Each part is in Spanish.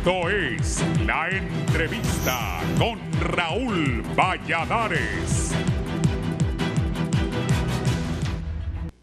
Esto es La Entrevista con Raúl Valladares.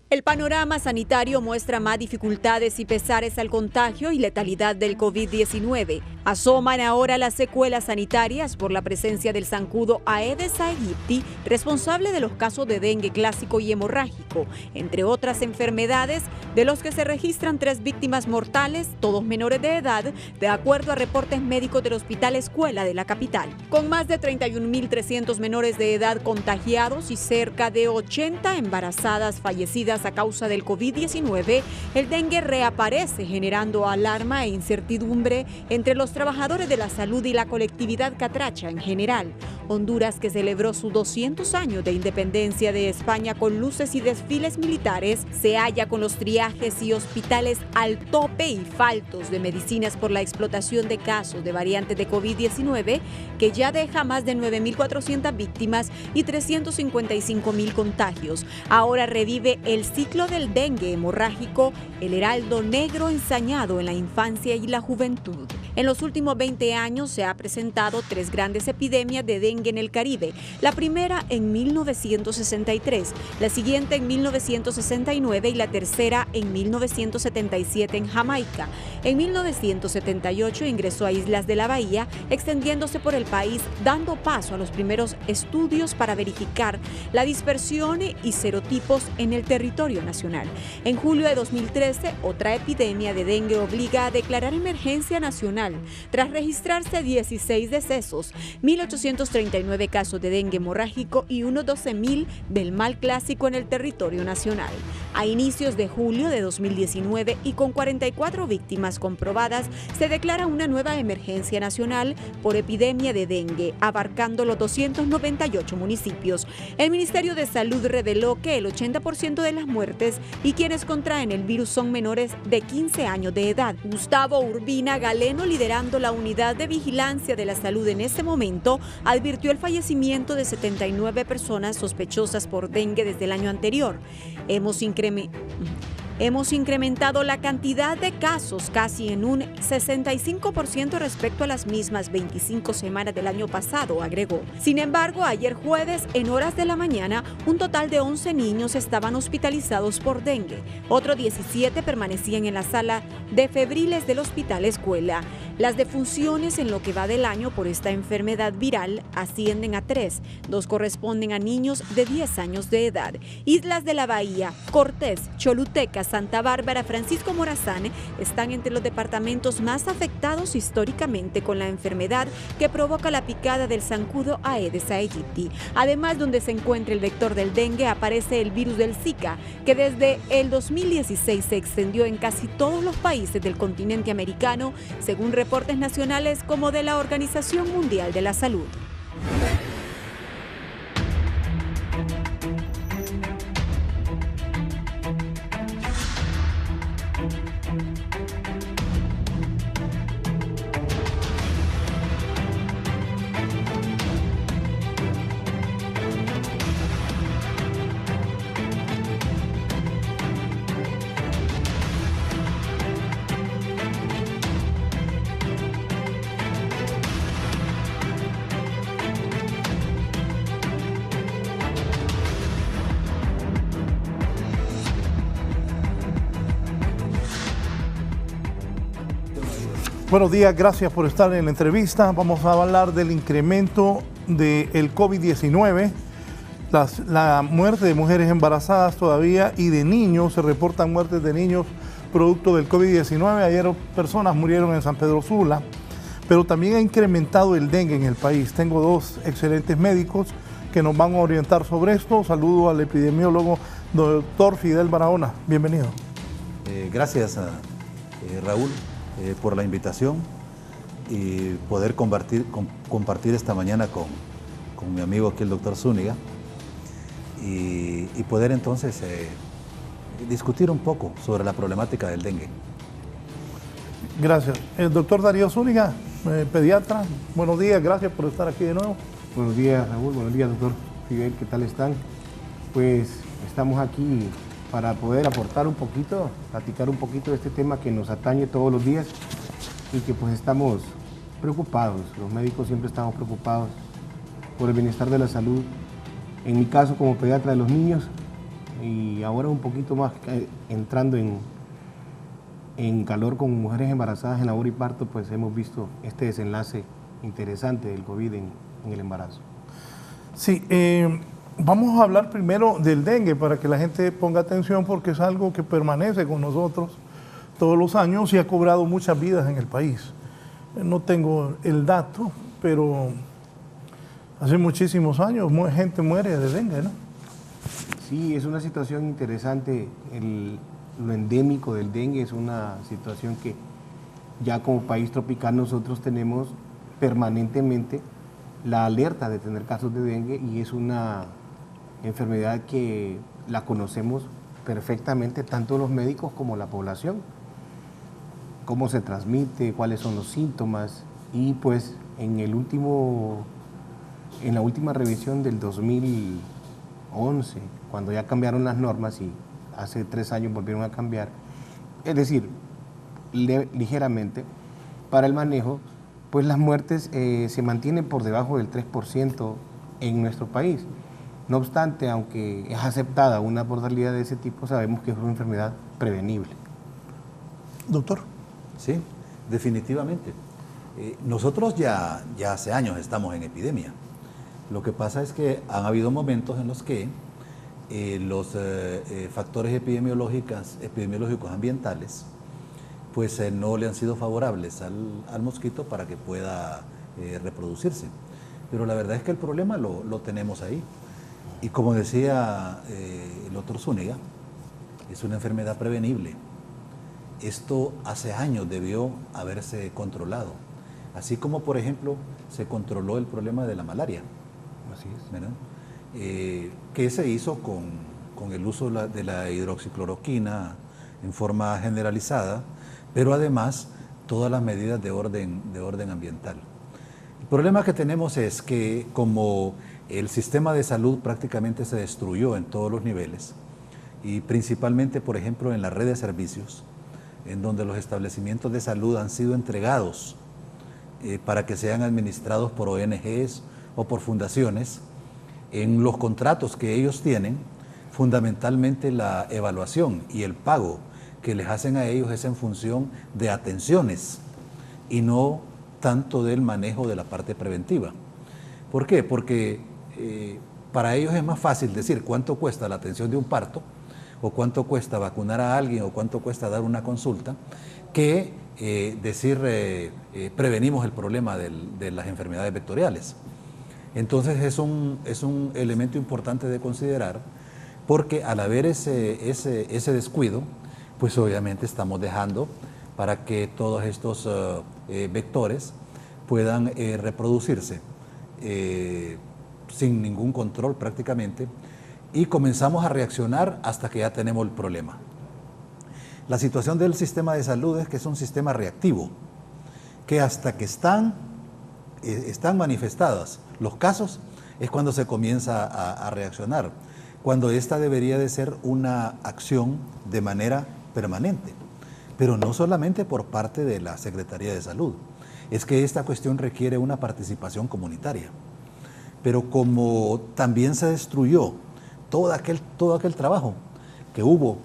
El panorama sanitario muestra más dificultades y pesares al contagio y letalidad del COVID-19. Asoman ahora las secuelas sanitarias por la presencia del zancudo Aedes aegypti, responsable de los casos de dengue clásico y hemorrágico, entre otras enfermedades, de los que se registran 3 víctimas mortales, todos menores de edad, de acuerdo a reportes médicos del Hospital Escuela de la capital. Con más de 31.300 menores de edad contagiados y cerca de 80 embarazadas fallecidas a causa del COVID-19, el dengue reaparece generando alarma e incertidumbre entre los trabajadores de la salud y la colectividad catracha en general. Honduras, que celebró sus 200 años de independencia de España con luces y desfiles militares, se halla con los triajes y hospitales al tope y faltos de medicinas por la explotación de casos de variantes de COVID-19, que ya deja más de 9.400 víctimas y 355.000 contagios. Ahora revive el ciclo del dengue hemorrágico, el heraldo negro ensañado en la infancia y la juventud. En los últimos 20 años se ha presentado 3 grandes epidemias de dengue en el Caribe. La primera en 1963, la siguiente en 1969 y la tercera en 1977 en Jamaica. En 1978 ingresó a Islas de la Bahía, extendiéndose por el país, dando paso a los primeros estudios para verificar la dispersión y serotipos en el territorio nacional. En julio de 2013, otra epidemia de dengue obliga a declarar emergencia nacional, tras registrarse 16 decesos, 1.839 casos de dengue hemorrágico y unos 12.000 del mal clásico en el territorio nacional. A inicios de julio de 2019 y con 44 víctimas comprobadas, se declara una nueva emergencia nacional por epidemia de dengue, abarcando los 298 municipios. El Ministerio de Salud reveló que el 80% de las muertes y quienes contraen el virus son menores de 15 años de edad. Gustavo Urbina Galeno, liderando la unidad de vigilancia de la salud en ese momento, advirtió el fallecimiento de 79 personas sospechosas por dengue desde el año anterior. Hemos incrementado la cantidad de casos casi en un 65% respecto a las mismas 25 semanas del año pasado, agregó. Sin embargo, ayer jueves, en horas de la mañana, un total de 11 niños estaban hospitalizados por dengue. Otros 17 permanecían en la sala de febriles del Hospital Escuela. Las defunciones en lo que va del año por esta enfermedad viral ascienden a 3. 2 corresponden a niños de 10 años de edad. Islas de la Bahía, Cortés, Choluteca, Santa Bárbara, Francisco Morazán están entre los departamentos más afectados históricamente con la enfermedad que provoca la picada del zancudo Aedes aegypti. Además, donde se encuentra el vector del dengue, aparece el virus del Zika, que desde el 2016 se extendió en casi todos los países del continente americano, según reportes nacionales como de la Organización Mundial de la Salud. Buenos días, gracias por estar en la entrevista. Vamos a hablar del incremento del COVID-19, la muerte de mujeres embarazadas todavía y de niños. Se reportan muertes de niños producto del COVID-19. Ayer personas murieron en San Pedro Sula, pero también ha incrementado el dengue en el país. Tengo 2 excelentes médicos que nos van a orientar sobre esto. Saludo al epidemiólogo doctor Fidel Barahona. Bienvenido. Gracias a Raúl por la invitación y poder compartir esta mañana con mi amigo aquí, el doctor Zúñiga, y poder entonces discutir un poco sobre la problemática del dengue. Gracias. El doctor Darío Zúñiga, pediatra, buenos días, gracias por estar aquí de nuevo. Buenos días, Raúl, buenos días, doctor Fidel, ¿qué tal están? Pues estamos aquí para poder aportar un poquito, platicar un poquito de este tema que nos atañe todos los días y que pues estamos preocupados, los médicos siempre estamos preocupados por el bienestar de la salud, en mi caso como pediatra de los niños, y ahora un poquito más entrando en calor con mujeres embarazadas en labor y parto, pues hemos visto este desenlace interesante del COVID en el embarazo. Sí, vamos a hablar primero del dengue para que la gente ponga atención porque es algo que permanece con nosotros todos los años y ha cobrado muchas vidas en el país. No tengo el dato, pero hace muchísimos años gente muere de dengue, ¿no? Sí, es una situación interesante. Lo endémico del dengue es una situación que ya como país tropical nosotros tenemos permanentemente la alerta de tener casos de dengue y es una enfermedad que la conocemos perfectamente tanto los médicos como la población. Cómo se transmite, cuáles son los síntomas y pues en la última revisión del 2011, cuando ya cambiaron las normas y hace 3 años volvieron a cambiar, es decir, ligeramente, para el manejo, pues las muertes se mantienen por debajo del 3% en nuestro país. No obstante, aunque es aceptada una mortalidad de ese tipo, sabemos que es una enfermedad prevenible. Doctor. Sí, definitivamente. Nosotros ya hace años estamos en epidemia. Lo que pasa es que han habido momentos en los que los factores epidemiológicos ambientales pues no le han sido favorables al mosquito para que pueda reproducirse. Pero la verdad es que el problema lo tenemos ahí. Y como decía el doctor Zúñiga, es una enfermedad prevenible. Esto hace años debió haberse controlado. Así como, por ejemplo, se controló el problema de la malaria. Así es. ¿Verdad? Que se hizo con el uso de la hidroxicloroquina en forma generalizada, pero además todas las medidas de orden ambiental. El problema que tenemos es que como el sistema de salud prácticamente se destruyó en todos los niveles, y principalmente, por ejemplo, en la red de servicios, en donde los establecimientos de salud han sido entregados para que sean administrados por ONGs o por fundaciones, en los contratos que ellos tienen, fundamentalmente la evaluación y el pago que les hacen a ellos es en función de atenciones y no tanto del manejo de la parte preventiva. ¿Por qué? Porque para ellos es más fácil decir cuánto cuesta la atención de un parto, o cuánto cuesta vacunar a alguien, o cuánto cuesta dar una consulta, que decir prevenimos el problema de las enfermedades vectoriales. Entonces es un elemento importante de considerar, porque al haber ese descuido, pues obviamente estamos dejando para que todos estos vectores puedan reproducirse sin ningún control prácticamente, y comenzamos a reaccionar hasta que ya tenemos el problema. La situación del sistema de salud es que es un sistema reactivo, que hasta que están manifestados los casos es cuando se comienza a reaccionar, cuando esta debería de ser una acción de manera permanente, pero no solamente por parte de la Secretaría de Salud, es que esta cuestión requiere una participación comunitaria. Pero como también se destruyó todo aquel trabajo que hubo,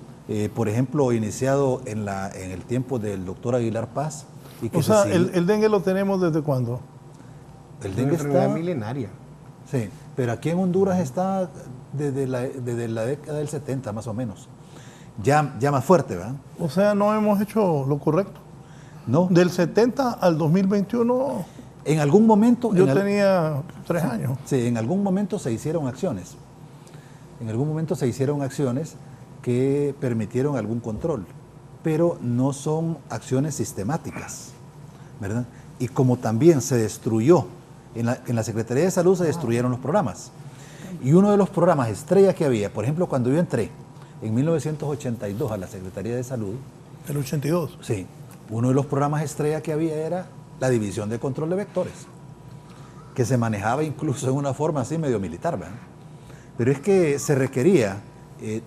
por ejemplo, iniciado en el tiempo del doctor Aguilar Paz. Y que el dengue lo tenemos ¿desde cuándo? El dengue es una enfermedad está milenaria. Sí, pero aquí en Honduras está desde la década del 70 más o menos. Ya más fuerte, ¿verdad? O sea, no hemos hecho lo correcto. No. Del 70 al 2021... En algún momento... Yo tenía 3 años. Sí, en algún momento se hicieron acciones. En algún momento se hicieron acciones que permitieron algún control, pero no son acciones sistemáticas, ¿verdad? Y como también se destruyó, en la Secretaría de Salud se destruyeron los programas. Y uno de los programas estrella que había, por ejemplo, cuando yo entré en 1982 a la Secretaría de Salud... ¿El 82? Sí. Uno de los programas estrella que había era la División de Control de Vectores, que se manejaba incluso en una forma así medio militar, ¿verdad? Pero es que se requería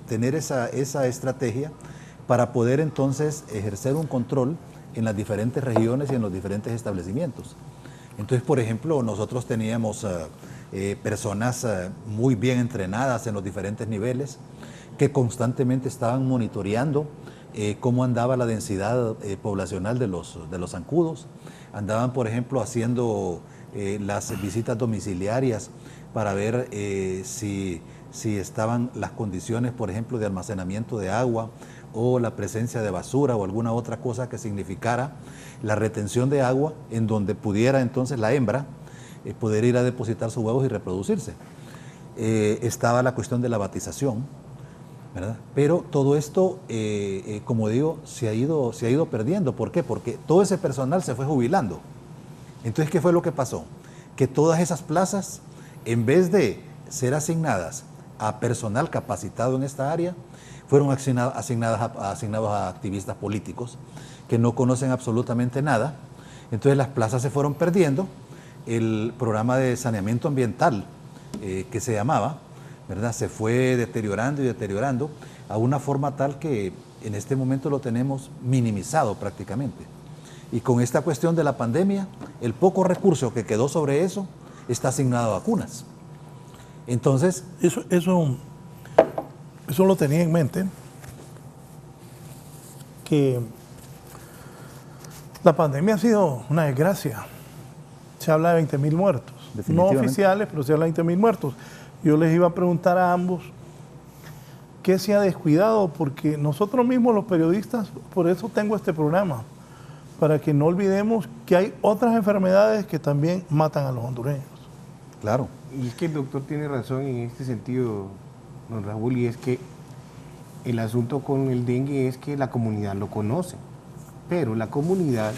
tener esa estrategia para poder entonces ejercer un control en las diferentes regiones y en los diferentes establecimientos. Entonces, por ejemplo, nosotros teníamos personas muy bien entrenadas en los diferentes niveles que constantemente estaban monitoreando cómo andaba la densidad poblacional de los zancudos. Andaban, por ejemplo, haciendo las visitas domiciliarias para ver si estaban las condiciones, por ejemplo, de almacenamiento de agua o la presencia de basura o alguna otra cosa que significara la retención de agua en donde pudiera entonces la hembra poder ir a depositar sus huevos y reproducirse. Estaba la cuestión de la batización, ¿verdad? Pero todo esto, como digo, se ha ido perdiendo. ¿Por qué? Porque todo ese personal se fue jubilando. Entonces, ¿qué fue lo que pasó? Que todas esas plazas, en vez de ser asignadas a personal capacitado en esta área, fueron asignados a activistas políticos que no conocen absolutamente nada. Entonces las plazas se fueron perdiendo. El programa de saneamiento ambiental que se llamaba, ¿verdad?, se fue deteriorando y deteriorando a una forma tal que en este momento lo tenemos minimizado prácticamente. Y con esta cuestión de la pandemia, el poco recurso que quedó sobre eso está asignado a vacunas. Entonces, eso lo tenía en mente, que la pandemia ha sido una desgracia. Se habla de 20.000 muertos, no oficiales, pero se habla de 20.000 muertos. Yo les iba a preguntar a ambos qué se ha descuidado, porque nosotros mismos los periodistas, por eso tengo este programa, para que no olvidemos que hay otras enfermedades que también matan a los hondureños. Claro. Y es que el doctor tiene razón en este sentido, don Raúl, y es que el asunto con el dengue es que la comunidad lo conoce, pero la comunidad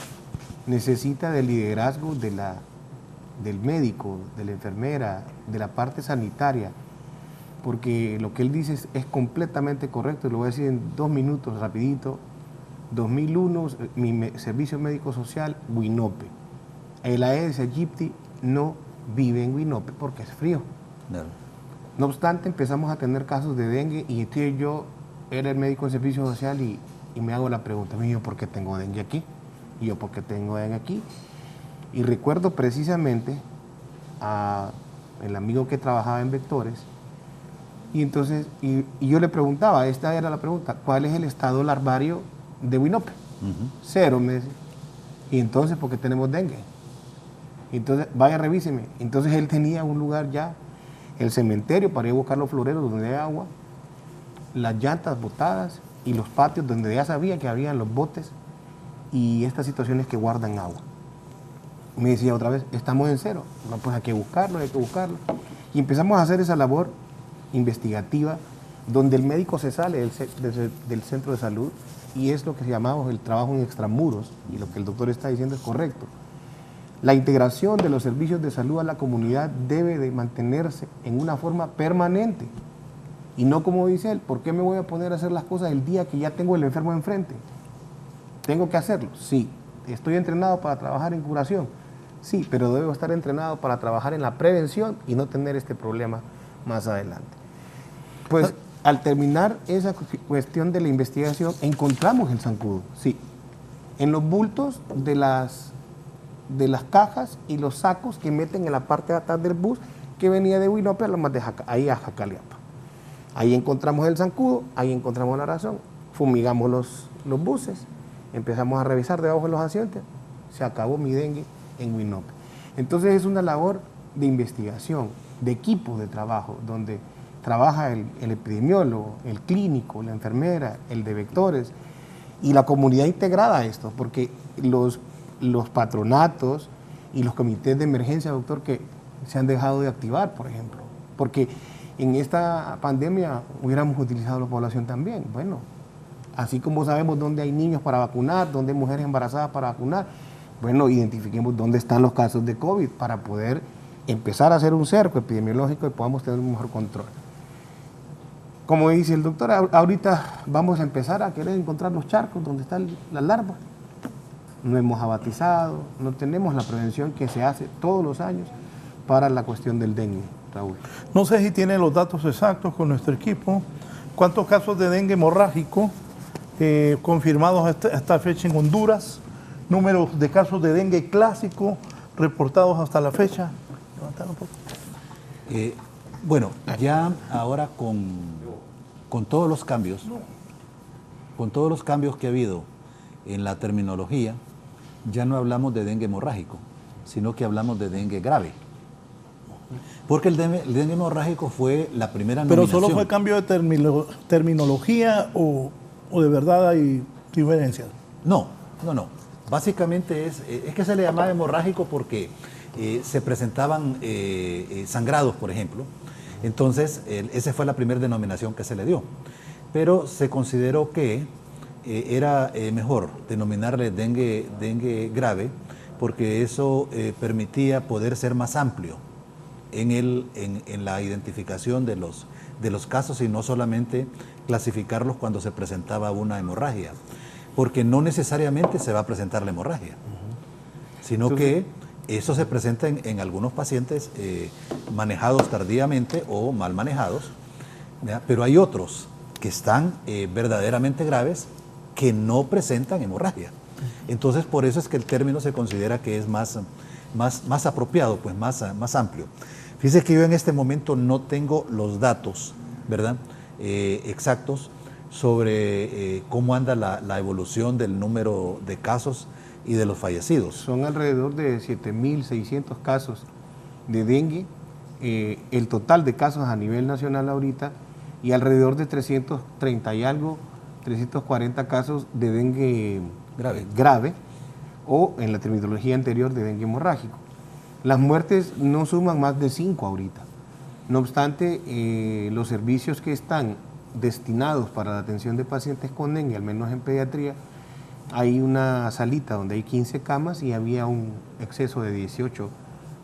necesita del liderazgo del médico, de la enfermera, de la parte sanitaria, porque lo que él dice es completamente correcto, lo voy a decir en 2 minutos, rapidito. 2001, mi servicio médico social, Huinope. El Aedes aegypti no vive en Huinope porque es frío. No obstante, empezamos a tener casos de dengue y yo era el médico en servicio social y me hago la pregunta, yo, ¿por qué tengo dengue aquí? Y yo, ¿por qué tengo dengue aquí? Y recuerdo precisamente a el amigo que trabajaba en vectores y entonces, y yo le preguntaba, esta era la pregunta, ¿cuál es el estado larvario de Huinope? 0, me decía. Y entonces, ¿por qué tenemos dengue? Entonces, vaya, revíseme. Entonces él tenía un lugar ya, el cementerio para ir a buscar los floreros donde hay agua, las llantas botadas y los patios donde ya sabía que habían los botes y estas situaciones que guardan agua. Me decía otra vez, estamos en 0. No, pues hay que buscarlo. Y empezamos a hacer esa labor investigativa donde el médico se sale del centro de salud y es lo que llamamos el trabajo en extramuros, y lo que el doctor está diciendo es correcto. La integración de los servicios de salud a la comunidad debe de mantenerse en una forma permanente y no como dice él, ¿por qué me voy a poner a hacer las cosas el día que ya tengo el enfermo enfrente? ¿Tengo que hacerlo? Sí. ¿Estoy entrenado para trabajar en curación? Sí, pero debo estar entrenado para trabajar en la prevención y no tener este problema más adelante. Pues al terminar esa cuestión de la investigación, encontramos el zancudo, sí, en los bultos de las cajas y los sacos que meten en la parte de atrás del bus que venía de Huinope a Lomas de ahí a Jacaliapa. Ahí encontramos el zancudo, ahí encontramos la razón, fumigamos los buses, empezamos a revisar debajo de los asientos, se acabó mi dengue en Huinope. Entonces es una labor de investigación, de equipos de trabajo, donde trabaja el epidemiólogo, el clínico, la enfermera, el de vectores y la comunidad integrada a esto, porque los patronatos y los comités de emergencia, doctor, que se han dejado de activar, por ejemplo, porque en esta pandemia hubiéramos utilizado la población también. Bueno, así como sabemos dónde hay niños para vacunar, dónde hay mujeres embarazadas para vacunar, bueno, identifiquemos dónde están los casos de COVID para poder empezar a hacer un cerco epidemiológico y podamos tener un mejor control. Como dice el doctor, ahorita vamos a empezar a querer encontrar los charcos donde están las larvas. No hemos abatizado, no tenemos la prevención que se hace todos los años para la cuestión del dengue, Raúl. No sé si tiene los datos exactos con nuestro equipo. ¿Cuántos casos de dengue hemorrágico confirmados a esta fecha en Honduras? números de casos de dengue clásico reportados hasta la fecha. Levantar un poco. Bueno, ya ahora con todos los cambios, que ha habido en la terminología, ya no hablamos de dengue hemorrágico, sino que hablamos de dengue grave. Porque el dengue hemorrágico fue la primera nominación. ¿Pero solo fue cambio de terminología o de verdad hay diferencias? No. Básicamente es que se le llamaba hemorrágico porque se presentaban sangrados, por ejemplo. Entonces, esa fue la primera denominación que se le dio. Pero se consideró que era mejor denominarle dengue grave porque eso permitía poder ser más amplio en la identificación de los casos y no solamente clasificarlos cuando se presentaba una hemorragia, porque no necesariamente se va a presentar la hemorragia, sino que eso se presenta en algunos pacientes manejados tardíamente o mal manejados, ¿ya? Pero hay otros que están verdaderamente graves que no presentan hemorragia. Entonces, por eso es que el término se considera que es más apropiado, pues más amplio. Fíjese que yo en este momento no tengo los datos, ¿verdad?, exactos sobre cómo anda la evolución del número de casos y de los fallecidos. Son alrededor de 7.600 casos de dengue, el total de casos a nivel nacional ahorita, y alrededor de 330 y algo, 340 casos de dengue grave o en la terminología anterior de dengue hemorrágico. Las muertes no suman más de 5 ahorita. No obstante, los servicios que están destinados para la atención de pacientes con dengue, al menos en pediatría, hay una salita donde hay 15 camas y había un exceso de 18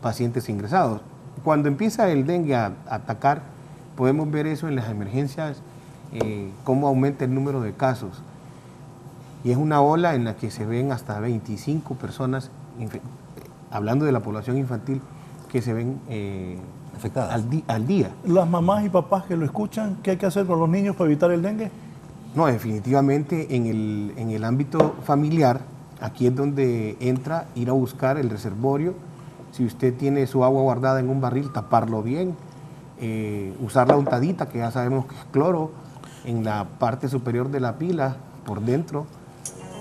pacientes ingresados. Cuando empieza el dengue a atacar, podemos ver eso en las emergencias, cómo aumenta el número de casos. Y es una ola en la que se ven hasta 25 personas, hablando de la población infantil, que se ven afectadas al día. Las mamás y papás que lo escuchan, ¿qué hay que hacer con los niños para evitar el dengue? No, definitivamente en el ámbito familiar, aquí es donde entra ir a buscar el reservorio. Si usted tiene su agua guardada en un barril, taparlo bien, usar la untadita, que ya sabemos que es cloro, en la parte superior de la pila, por dentro,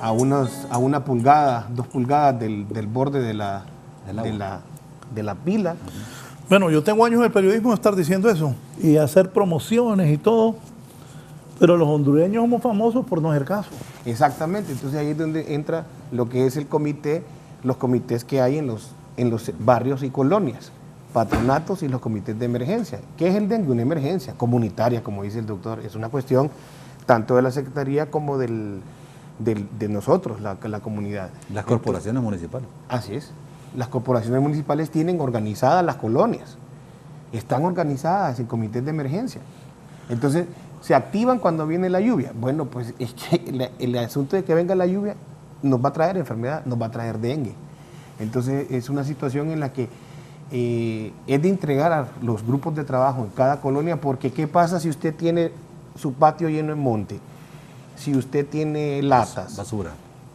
a una pulgada, 2 pulgadas del borde de la pila. Bueno, yo tengo años en el periodismo de estar diciendo eso y hacer promociones y todo, pero los hondureños somos famosos por no hacer caso. Exactamente, entonces ahí es donde entra lo que es el comité, los comités que hay en los barrios y colonias, patronatos y los comités de emergencia. ¿Qué es el dengue? Una emergencia comunitaria, como dice el doctor, es una cuestión tanto de la Secretaría como de nosotros, la comunidad. Las corporaciones municipales. Así es. Las corporaciones municipales tienen organizadas las colonias, están organizadas en comités de emergencia. Entonces, se activan cuando viene la lluvia. Bueno, pues es que el asunto de que venga la lluvia nos va a traer enfermedad, nos va a traer dengue. Entonces, es una situación en la que es de entregar a los grupos de trabajo en cada colonia, porque ¿qué pasa si usted tiene su patio lleno de monte? Si usted tiene latas,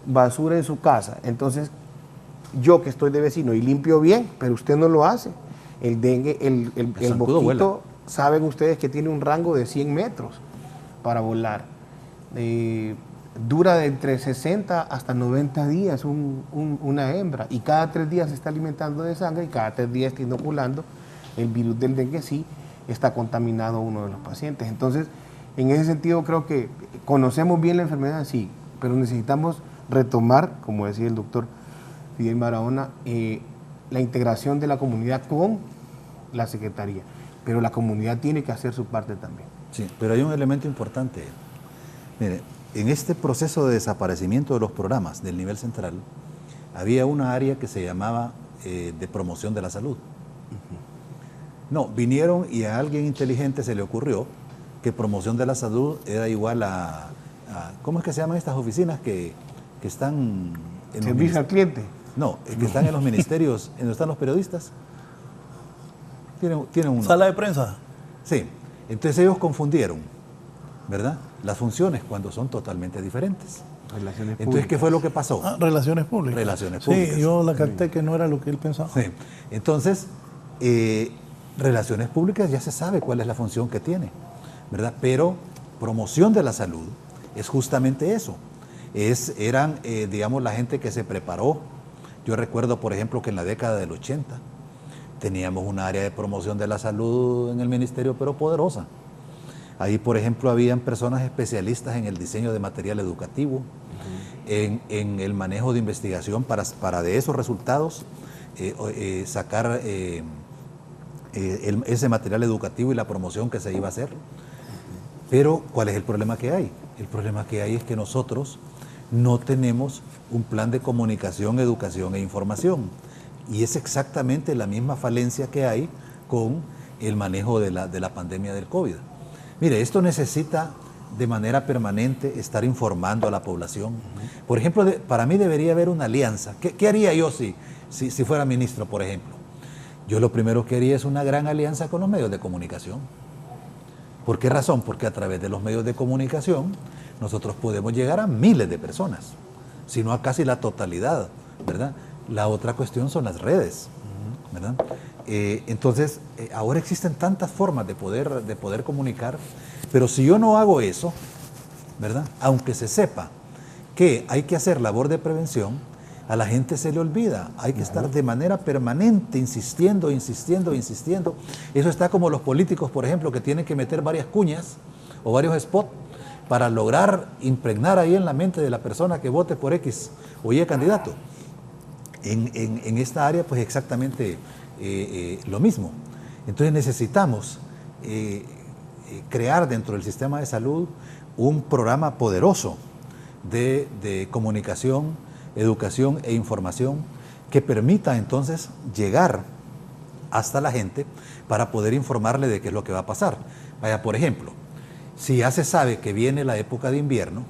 basura en su casa, entonces yo que estoy de vecino y limpio bien, pero usted no lo hace. El dengue, el mosquito, saben ustedes que tiene un rango de 100 metros para volar. Dura de entre 60 hasta 90 días una hembra, y cada 3 días se está alimentando de sangre y cada 3 días está inoculando el virus del dengue, sí está contaminado uno de los pacientes. Entonces, en ese sentido creo que conocemos bien la enfermedad, sí, pero necesitamos retomar, como decía el doctor Fidel Barahona, la integración de la comunidad con la Secretaría, pero la comunidad tiene que hacer su parte también. Sí, pero hay un elemento importante. Mire, en este proceso de desaparecimiento de los programas del nivel central, había una área que se llamaba de promoción de la salud. No, vinieron y a alguien inteligente se le ocurrió que promoción de la salud era igual a ¿cómo es que se llaman estas oficinas que están en servicio al cliente? No, que están en los ministerios, en donde están los periodistas. Tienen una ¿Sala de prensa? Sí, entonces ellos confundieron, ¿verdad?, las funciones cuando son totalmente diferentes. Relaciones Entonces, públicas. ¿qué fue lo que pasó? Relaciones públicas. Relaciones públicas. Sí, yo la capté que no era lo que él pensaba. Sí. Entonces, relaciones públicas ya se sabe cuál es la función que tiene, ¿verdad? Pero promoción de la salud es justamente eso. Eran, digamos, la gente que se preparó. Yo recuerdo, por ejemplo, que en la década del 80 teníamos un área de promoción de la salud en el ministerio, pero poderosa. Ahí, por ejemplo, habían personas especialistas en el diseño de material educativo, en el manejo de investigación para de esos resultados sacar ese material educativo y la promoción que se iba a hacer. Pero, ¿cuál es el problema que hay? El problema que hay es que nosotros no tenemos un plan de comunicación, educación e información. Y es exactamente la misma falencia que hay con el manejo de la pandemia del COVID. Mire, esto necesita de manera permanente estar informando a la población. Por ejemplo, para mí debería haber una alianza. ¿Qué haría yo si fuera ministro, por ejemplo? Yo lo primero que haría es una gran alianza con los medios de comunicación. ¿Por qué razón? Porque a través de los medios de comunicación nosotros podemos llegar a miles de personas, si no a casi la totalidad, ¿verdad? La otra cuestión son las redes, ¿verdad? Entonces, ahora existen tantas formas de poder comunicar, pero si yo no hago eso, ¿verdad? Aunque se sepa que hay que hacer labor de prevención, a la gente se le olvida. Hay que estar de manera permanente insistiendo. Eso está como los políticos, por ejemplo, que tienen que meter varias cuñas o varios spots para lograr impregnar ahí en la mente de la persona que vote por X o Y candidato. En esta área, pues exactamente lo mismo. Entonces necesitamos crear dentro del sistema de salud un programa poderoso de comunicación, educación e información que permita entonces llegar hasta la gente para poder informarle de qué es lo que va a pasar. Vaya, por ejemplo, si ya se sabe que viene la época de invierno,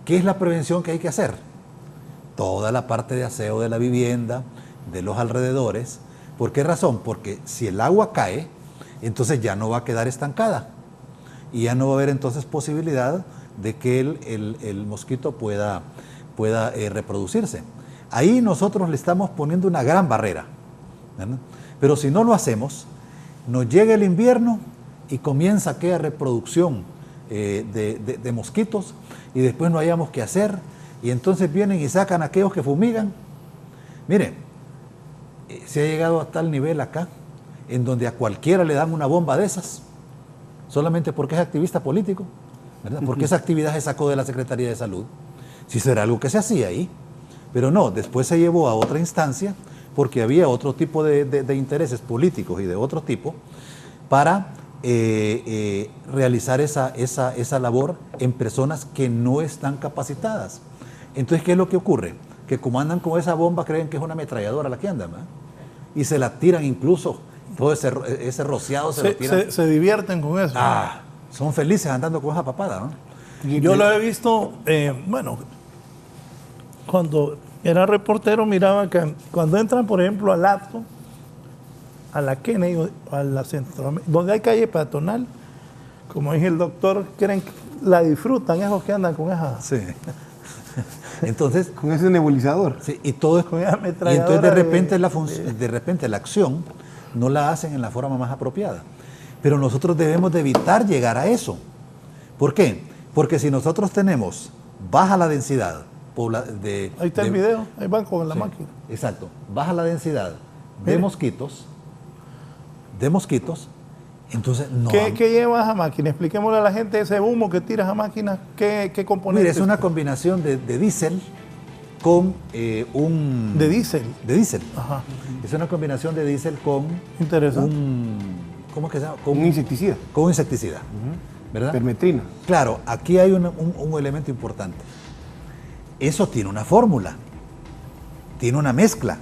¿qué es la prevención que hay que hacer? Toda la parte de aseo de la vivienda, de los alrededores. ¿Por qué razón? Porque si el agua cae, entonces ya no va a quedar estancada y ya no va a haber entonces posibilidad de que el mosquito pueda reproducirse. Ahí nosotros le estamos poniendo una gran barrera, ¿verdad? Pero si no lo hacemos, nos llega el invierno y comienza aquella reproducción de mosquitos y después no hayamos qué hacer y entonces vienen y sacan a aquellos que fumigan. Miren, se ha llegado a tal nivel acá en donde a cualquiera le dan una bomba de esas solamente porque es activista político, ¿verdad? Porque esa actividad se sacó de la Secretaría de Salud. Si será algo que se hacía ahí, pero no, después se llevó a otra instancia porque había otro tipo de intereses políticos y de otro tipo para realizar esa labor en personas que no están capacitadas. Entonces, ¿qué es lo que ocurre? Que como andan con esa bomba creen que es una ametralladora la que anda, ¿verdad? Y se la tiran incluso, todo ese rociado se lo tiran. Se divierten con eso. Ah, son felices andando con esa papada, ¿no? Yo lo he visto, bueno, cuando era reportero miraba que cuando entran, por ejemplo, al Lapto, a la Kennedy, a la Centro, donde hay calle peatonal, como dice el doctor, la disfrutan esos que andan con esa... Sí. Entonces, con ese nebulizador. Sí, y todo es con esa y entonces de repente la acción no la hacen en la forma más apropiada. Pero nosotros debemos de evitar llegar a eso. ¿Por qué? Porque si nosotros tenemos baja la densidad ahí está el video, ahí van con la máquina. Exacto, baja la densidad de mosquitos, entonces no. ¿Qué lleva esa máquina? Expliquémosle a la gente ese humo que tira esa máquina, ¿qué componente? Mire, es una combinación de diésel con un... ¿De diésel? De diésel. Ajá. Es una combinación de diésel con... Interesante. ¿Cómo que se llama? Un insecticida. Con un insecticida, ¿verdad? Permetrina. Claro, aquí hay un elemento importante. Eso tiene una fórmula, tiene una mezcla.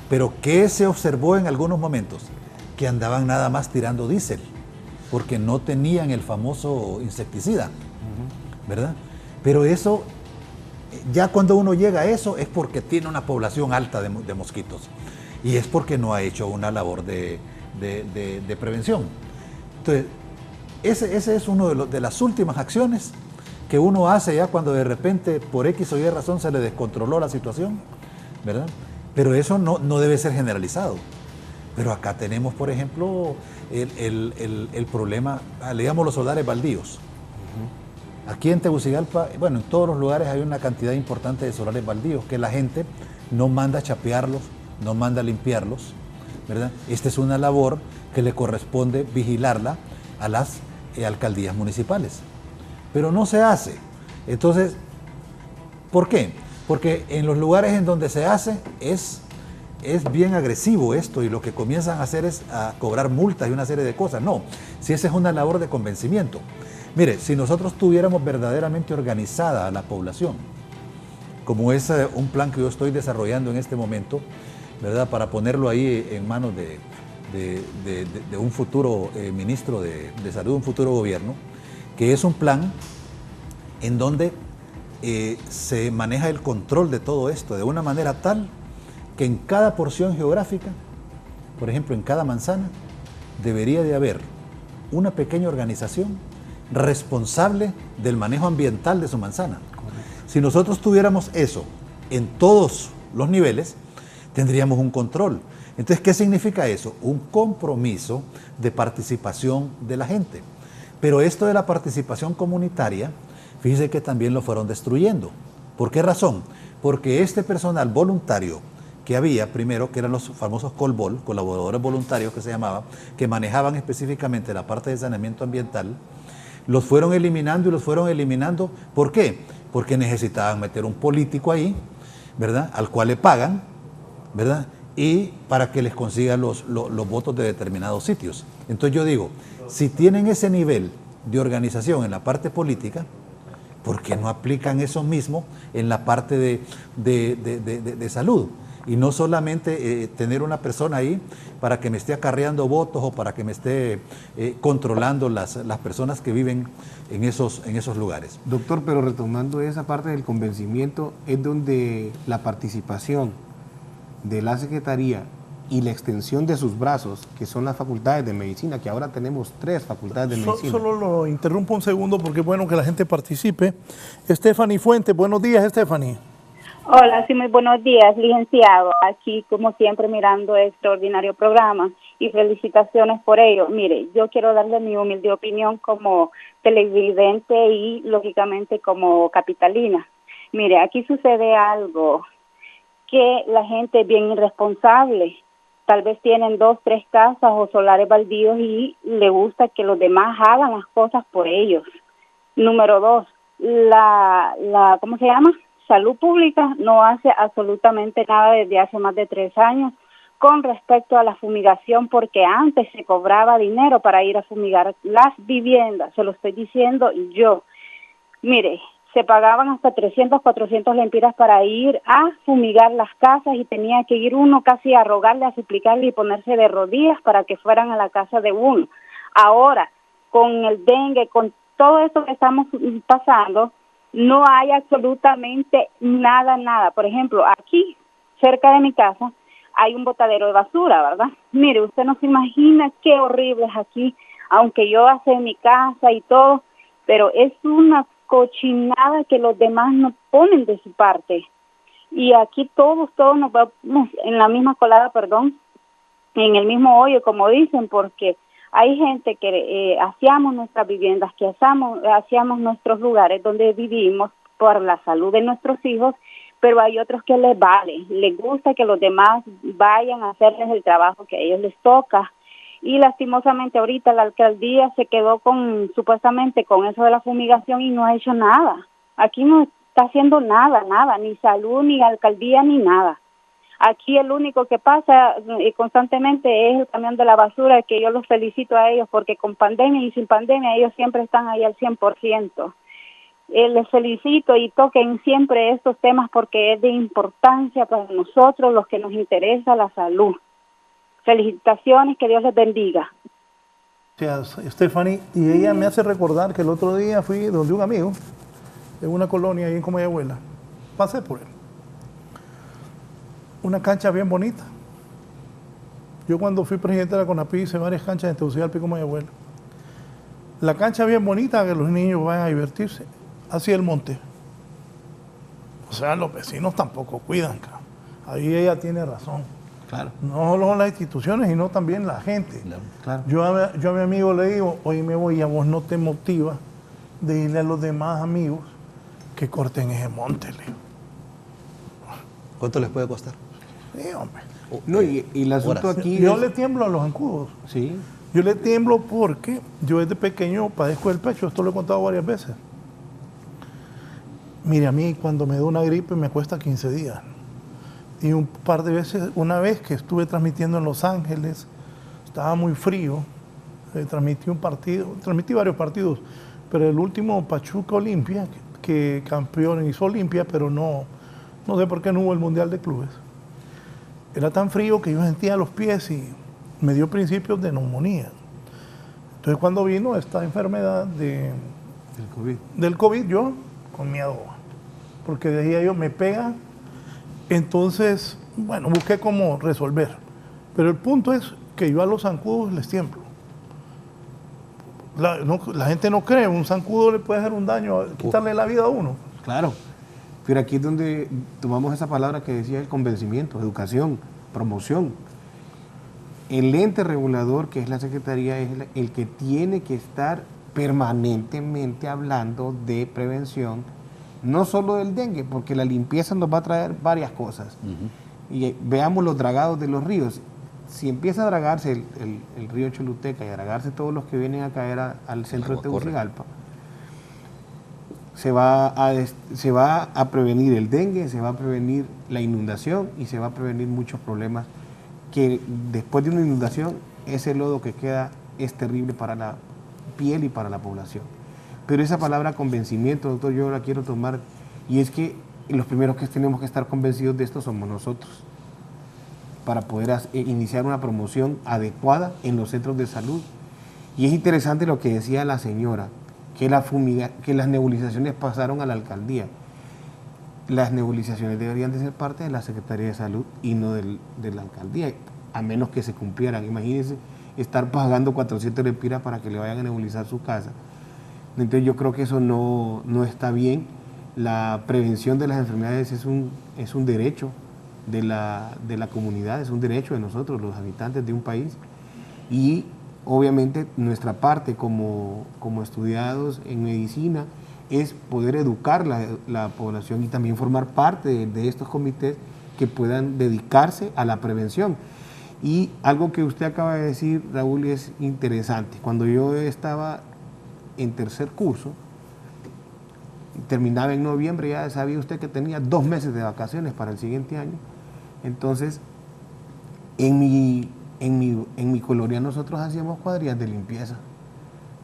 Pero ¿qué se observó en algunos momentos? Que andaban nada más tirando diésel, porque no tenían el famoso insecticida, ¿verdad? Pero eso, ya cuando uno llega a eso, es porque tiene una población alta de mosquitos. Y es porque no ha hecho una labor de prevención. Entonces, ese es uno de las últimas acciones que uno hace ya cuando de repente por X o Y razón se le descontroló la situación, ¿verdad? Pero eso no debe ser generalizado. Pero acá tenemos, por ejemplo, el problema, le llamamos los solares baldíos. Aquí en Tegucigalpa, bueno, en todos los lugares hay una cantidad importante de solares baldíos que la gente no manda a chapearlos, no manda a limpiarlos, ¿verdad? Esta es una labor que le corresponde vigilarla a las alcaldías municipales. Pero no se hace. Entonces, ¿por qué? Porque en los lugares en donde se hace es bien agresivo esto y lo que comienzan a hacer es a cobrar multas y una serie de cosas. No, si esa es una labor de convencimiento. Mire, si nosotros tuviéramos verdaderamente organizada a la población, como es un plan que yo estoy desarrollando en este momento, ¿verdad? Para ponerlo ahí en manos de un futuro ministro de salud, un futuro gobierno, que es un plan en donde se maneja el control de todo esto de una manera tal que en cada porción geográfica, por ejemplo en cada manzana, debería de haber una pequeña organización responsable del manejo ambiental de su manzana. Correcto. Si nosotros tuviéramos eso en todos los niveles, tendríamos un control. Entonces, ¿qué significa eso? Un compromiso de participación de la gente. Pero esto de la participación comunitaria, fíjese que también lo fueron destruyendo. ¿Por qué razón? Porque este personal voluntario que había, primero, que eran los famosos COLBOL, colaboradores voluntarios que se llamaba, que manejaban específicamente la parte de saneamiento ambiental, los fueron eliminando y los fueron eliminando. ¿Por qué? Porque necesitaban meter un político ahí, ¿verdad? Al cual le pagan, ¿verdad? Y para que les consiga los votos de determinados sitios. Entonces yo digo, si tienen ese nivel de organización en la parte política, ¿por qué no aplican eso mismo en la parte de salud? Y no solamente tener una persona ahí para que me esté acarreando votos o para que me esté controlando las personas que viven en esos lugares. Doctor, pero retomando esa parte del convencimiento, es donde la participación de la Secretaría y la extensión de sus brazos, que son las facultades de medicina, que ahora tenemos 3 facultades de medicina. Solo lo interrumpo un segundo porque es bueno que la gente participe. Stephanie Fuentes, buenos días, Stephanie. Hola, sí, muy buenos días, licenciado. Aquí, como siempre, mirando este extraordinario programa y felicitaciones por ello. Mire, yo quiero darle mi humilde opinión como televidente y, lógicamente, como capitalina. Mire, aquí sucede algo que la gente es bien irresponsable. Tal vez tienen 2, 3 casas o solares baldíos y le gusta que los demás hagan las cosas por ellos. Número 2, ¿cómo se llama? Salud Pública no hace absolutamente nada desde hace más de 3 años con respecto a la fumigación, porque antes se cobraba dinero para ir a fumigar las viviendas, se lo estoy diciendo yo. Mire, se pagaban hasta 300, 400 lempiras para ir a fumigar las casas y tenía que ir uno casi a rogarle, a suplicarle y ponerse de rodillas para que fueran a la casa de uno. Ahora, con el dengue, con todo esto que estamos pasando, no hay absolutamente nada. Por ejemplo, aquí, cerca de mi casa, hay un botadero de basura, ¿verdad? Mire, usted no se imagina qué horrible es aquí, aunque yo hace mi casa y todo, pero es una cochinada que los demás no ponen de su parte. Y aquí todos nos vamos en la misma colada, en el mismo hoyo, como dicen, porque hay gente que hacíamos nuestras viviendas, que hacíamos nuestros lugares donde vivimos por la salud de nuestros hijos, pero hay otros que les vale, les gusta que los demás vayan a hacerles el trabajo que a ellos les toca. Y lastimosamente ahorita la alcaldía se quedó supuestamente con eso de la fumigación y no ha hecho nada. Aquí no está haciendo nada, ni salud, ni alcaldía, ni nada. Aquí el único que pasa constantemente es el camión de la basura, que yo los felicito a ellos porque con pandemia y sin pandemia ellos siempre están ahí al 100%. Les felicito y toquen siempre estos temas porque es de importancia para nosotros, los que nos interesa la salud. Felicitaciones, que Dios les bendiga. Gracias, Stephanie. Y ella me hace recordar que el otro día fui donde un amigo, en una colonia ahí en Comayagüela. Pasé por él. Una cancha bien bonita. Yo cuando fui presidente de la CONAPI hice varias canchas en Tegucigalpa y Comayagüela. La cancha bien bonita, que los niños vayan a divertirse. hacia el monte. O sea, los vecinos tampoco cuidan, cabrón. Ahí ella tiene razón. Claro. No solo las instituciones, sino también la gente. Claro. Yo a mi amigo le digo, oye, me voy, a vos no te motiva de irle a los demás amigos que corten ese monte, le digo. ¿Cuánto les puede costar? Sí, hombre. No, y el asunto Horas. aquí Yo es- le tiemblo a los zancudos. Sí, Yo le tiemblo porque yo desde pequeño padezco del pecho, esto lo he contado varias veces. Mire, a mí cuando me da una gripe me cuesta 15 días. Y un par de veces, una vez que estuve transmitiendo en Los Ángeles, estaba muy frío, transmití varios partidos, pero el último Pachuca Olimpia, que campeón hizo Olimpia, pero no sé por qué no hubo el Mundial de Clubes. Era tan frío que yo sentía los pies y me dio principios de neumonía. Entonces cuando vino esta enfermedad el COVID. del COVID, yo con miedo, porque decía yo, me pega. Entonces, bueno, busqué cómo resolver. Pero el punto es que yo a los zancudos les tiemblo. La gente no cree, un zancudo le puede hacer un daño, quitarle la vida a uno. Claro. Pero aquí es donde tomamos esa palabra que decía el convencimiento, educación, promoción. El ente regulador, que es la Secretaría, es el que tiene que estar permanentemente hablando de prevención, no solo del dengue, porque la limpieza nos va a traer varias cosas. Y veamos los dragados de los ríos. Si empieza a dragarse el río Choluteca y a dragarse todos los que vienen a caer al centro de Tegucigalpa, se va a prevenir el dengue, se va a prevenir la inundación y se va a prevenir muchos problemas que después de una inundación ese lodo que queda es terrible para la piel y para la población. Pero esa palabra convencimiento, doctor, yo la quiero tomar, y es que los primeros que tenemos que estar convencidos de esto somos nosotros, para poder iniciar una promoción adecuada en los centros de salud. Y es interesante lo que decía la señora, que las nebulizaciones pasaron a la alcaldía. Las nebulizaciones deberían de ser parte de la Secretaría de Salud y no de la alcaldía, a menos que se cumplieran. Imagínense estar pagando 400 lempiras para que le vayan a nebulizar su casa. Entonces yo creo que eso no está bien. La prevención de las enfermedades es un derecho de la comunidad, es un derecho de nosotros, los habitantes de un país. Y obviamente nuestra parte como estudiados en medicina es poder educar la población y también formar parte de estos comités que puedan dedicarse a la prevención. Y algo que usted acaba de decir, Raúl, es interesante. Cuando yo estaba en tercer curso, terminaba en noviembre, ya sabía usted que tenía 2 meses de vacaciones para el siguiente año. Entonces, en mi colonia nosotros hacíamos cuadrillas de limpieza.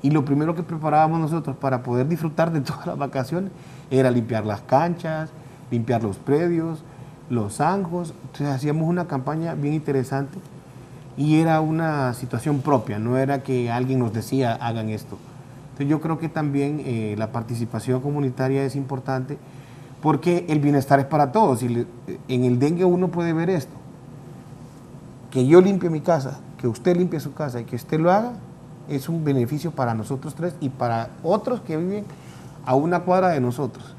Y lo primero que preparábamos nosotros para poder disfrutar de todas las vacaciones era limpiar las canchas, limpiar los predios, los zanjos. Entonces hacíamos una campaña bien interesante y era una situación propia, no era que alguien nos decía hagan esto. Entonces yo creo que también la participación comunitaria es importante porque el bienestar es para todos. Y en el dengue uno puede ver esto, que yo limpie mi casa, que usted limpie su casa y que usted lo haga, es un beneficio para nosotros tres y para otros que viven a una cuadra de nosotros.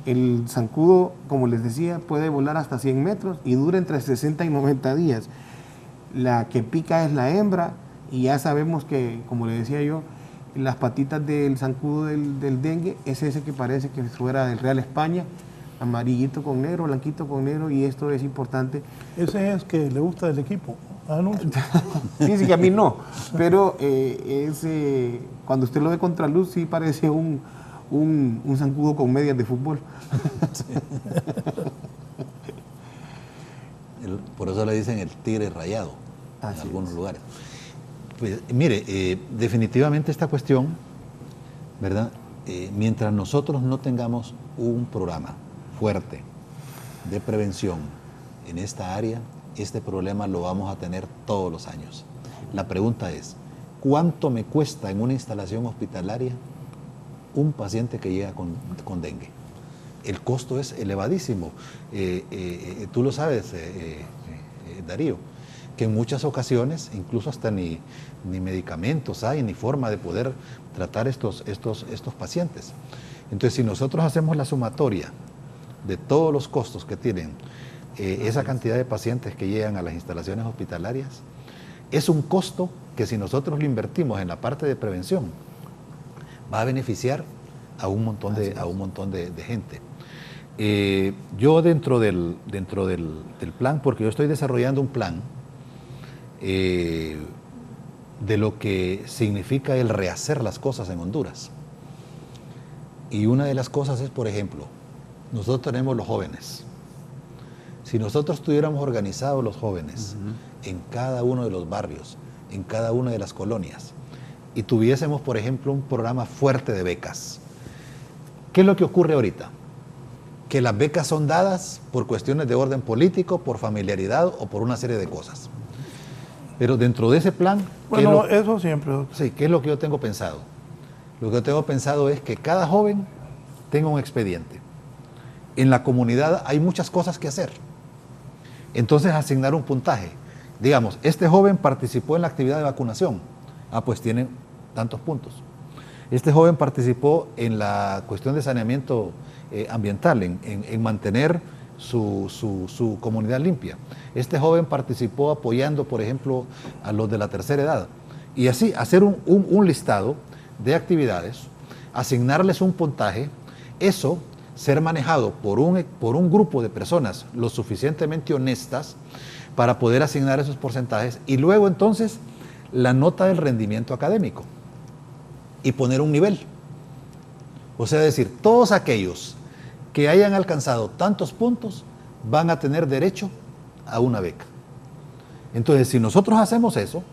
El zancudo, como les decía, puede volar hasta 100 metros y dura entre 60 y 90 días. La que pica es la hembra y ya sabemos que, como le decía yo, las patitas del zancudo del dengue es ese que parece que fuera del Real España, amarillito con negro, blanquito con negro, y esto es importante. Ese es que le gusta del equipo. Fíjense que a mí no, pero cuando usted lo ve contra luz sí parece un zancudo con medias de fútbol. Por eso le dicen el tigre rayado en algunos lugares. Pues, mire, definitivamente esta cuestión, ¿verdad? Mientras nosotros no tengamos un programa fuerte de prevención en esta área, este problema lo vamos a tener todos los años. La pregunta es, ¿cuánto me cuesta en una instalación hospitalaria un paciente que llega con dengue? El costo es elevadísimo. Tú lo sabes, Darío, que en muchas ocasiones, incluso hasta ni medicamentos hay, ni forma de poder tratar estos pacientes. Entonces, si nosotros hacemos la sumatoria de todos los costos que tienen esa cantidad de pacientes que llegan a las instalaciones hospitalarias, es un costo que si nosotros lo invertimos en la parte de prevención, va a beneficiar a un montón de gente. Yo dentro del plan, porque yo estoy desarrollando un plan de lo que significa el rehacer las cosas en Honduras. Y una de las cosas es, por ejemplo, nosotros tenemos los jóvenes. Si nosotros tuviéramos organizados los jóvenes en cada uno de los barrios, en cada una de las colonias, y tuviésemos, por ejemplo, un programa fuerte de becas, ¿qué es lo que ocurre ahorita? Que las becas son dadas por cuestiones de orden político, por familiaridad o por una serie de cosas. Pero dentro de ese plan... Bueno, eso siempre. Sí, ¿qué es lo que yo tengo pensado? Lo que yo tengo pensado es que cada joven tenga un expediente. En la comunidad hay muchas cosas que hacer. Entonces, asignar un puntaje. Digamos, este joven participó en la actividad de vacunación. Pues tiene tantos puntos. Este joven participó en la cuestión de saneamiento ambiental, en mantener su comunidad limpia. Este joven participó apoyando, por ejemplo, a los de la tercera edad. Y así, hacer un listado de actividades, asignarles un puntaje, eso ser manejado por un grupo de personas lo suficientemente honestas para poder asignar esos porcentajes y luego entonces la nota del rendimiento académico y poner un nivel. O sea, decir, todos aquellos que hayan alcanzado tantos puntos van a tener derecho a una beca. Entonces, si nosotros hacemos eso,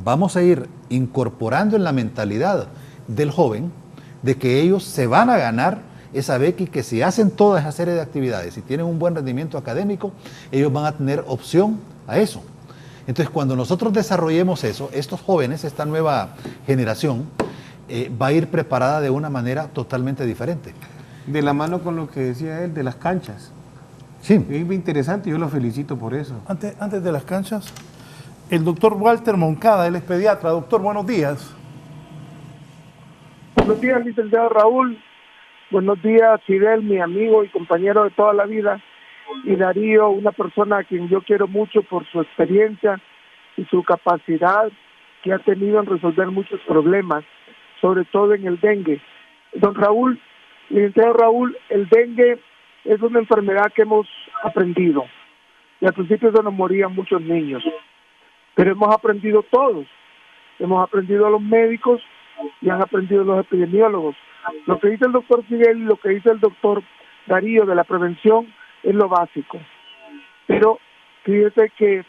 vamos a ir incorporando en la mentalidad del joven de que ellos se van a ganar esa beca y que si hacen toda esa serie de actividades y tienen un buen rendimiento académico, ellos van a tener opción a eso. Entonces, cuando nosotros desarrollemos eso, estos jóvenes, esta nueva generación, va a ir preparada de una manera totalmente diferente. De la mano con lo que decía él, de las canchas. Sí. Es muy interesante, yo lo felicito por eso. Antes de las canchas, el doctor Walter Moncada, él es pediatra. Doctor, buenos días. Buenos días, licenciado Raúl. Buenos días, Fidel, mi amigo y compañero de toda la vida. Y Darío, una persona a quien yo quiero mucho por su experiencia y su capacidad que ha tenido en resolver muchos problemas, sobre todo en el dengue. Don Raúl, licenciado Raúl, el dengue es una enfermedad que hemos aprendido. Y al principio se nos morían muchos niños. Pero hemos aprendido todos. Hemos aprendido los médicos y han aprendido los epidemiólogos. Lo que dice el doctor Fidel y lo que dice el doctor Darío de la prevención es lo básico. Pero fíjese que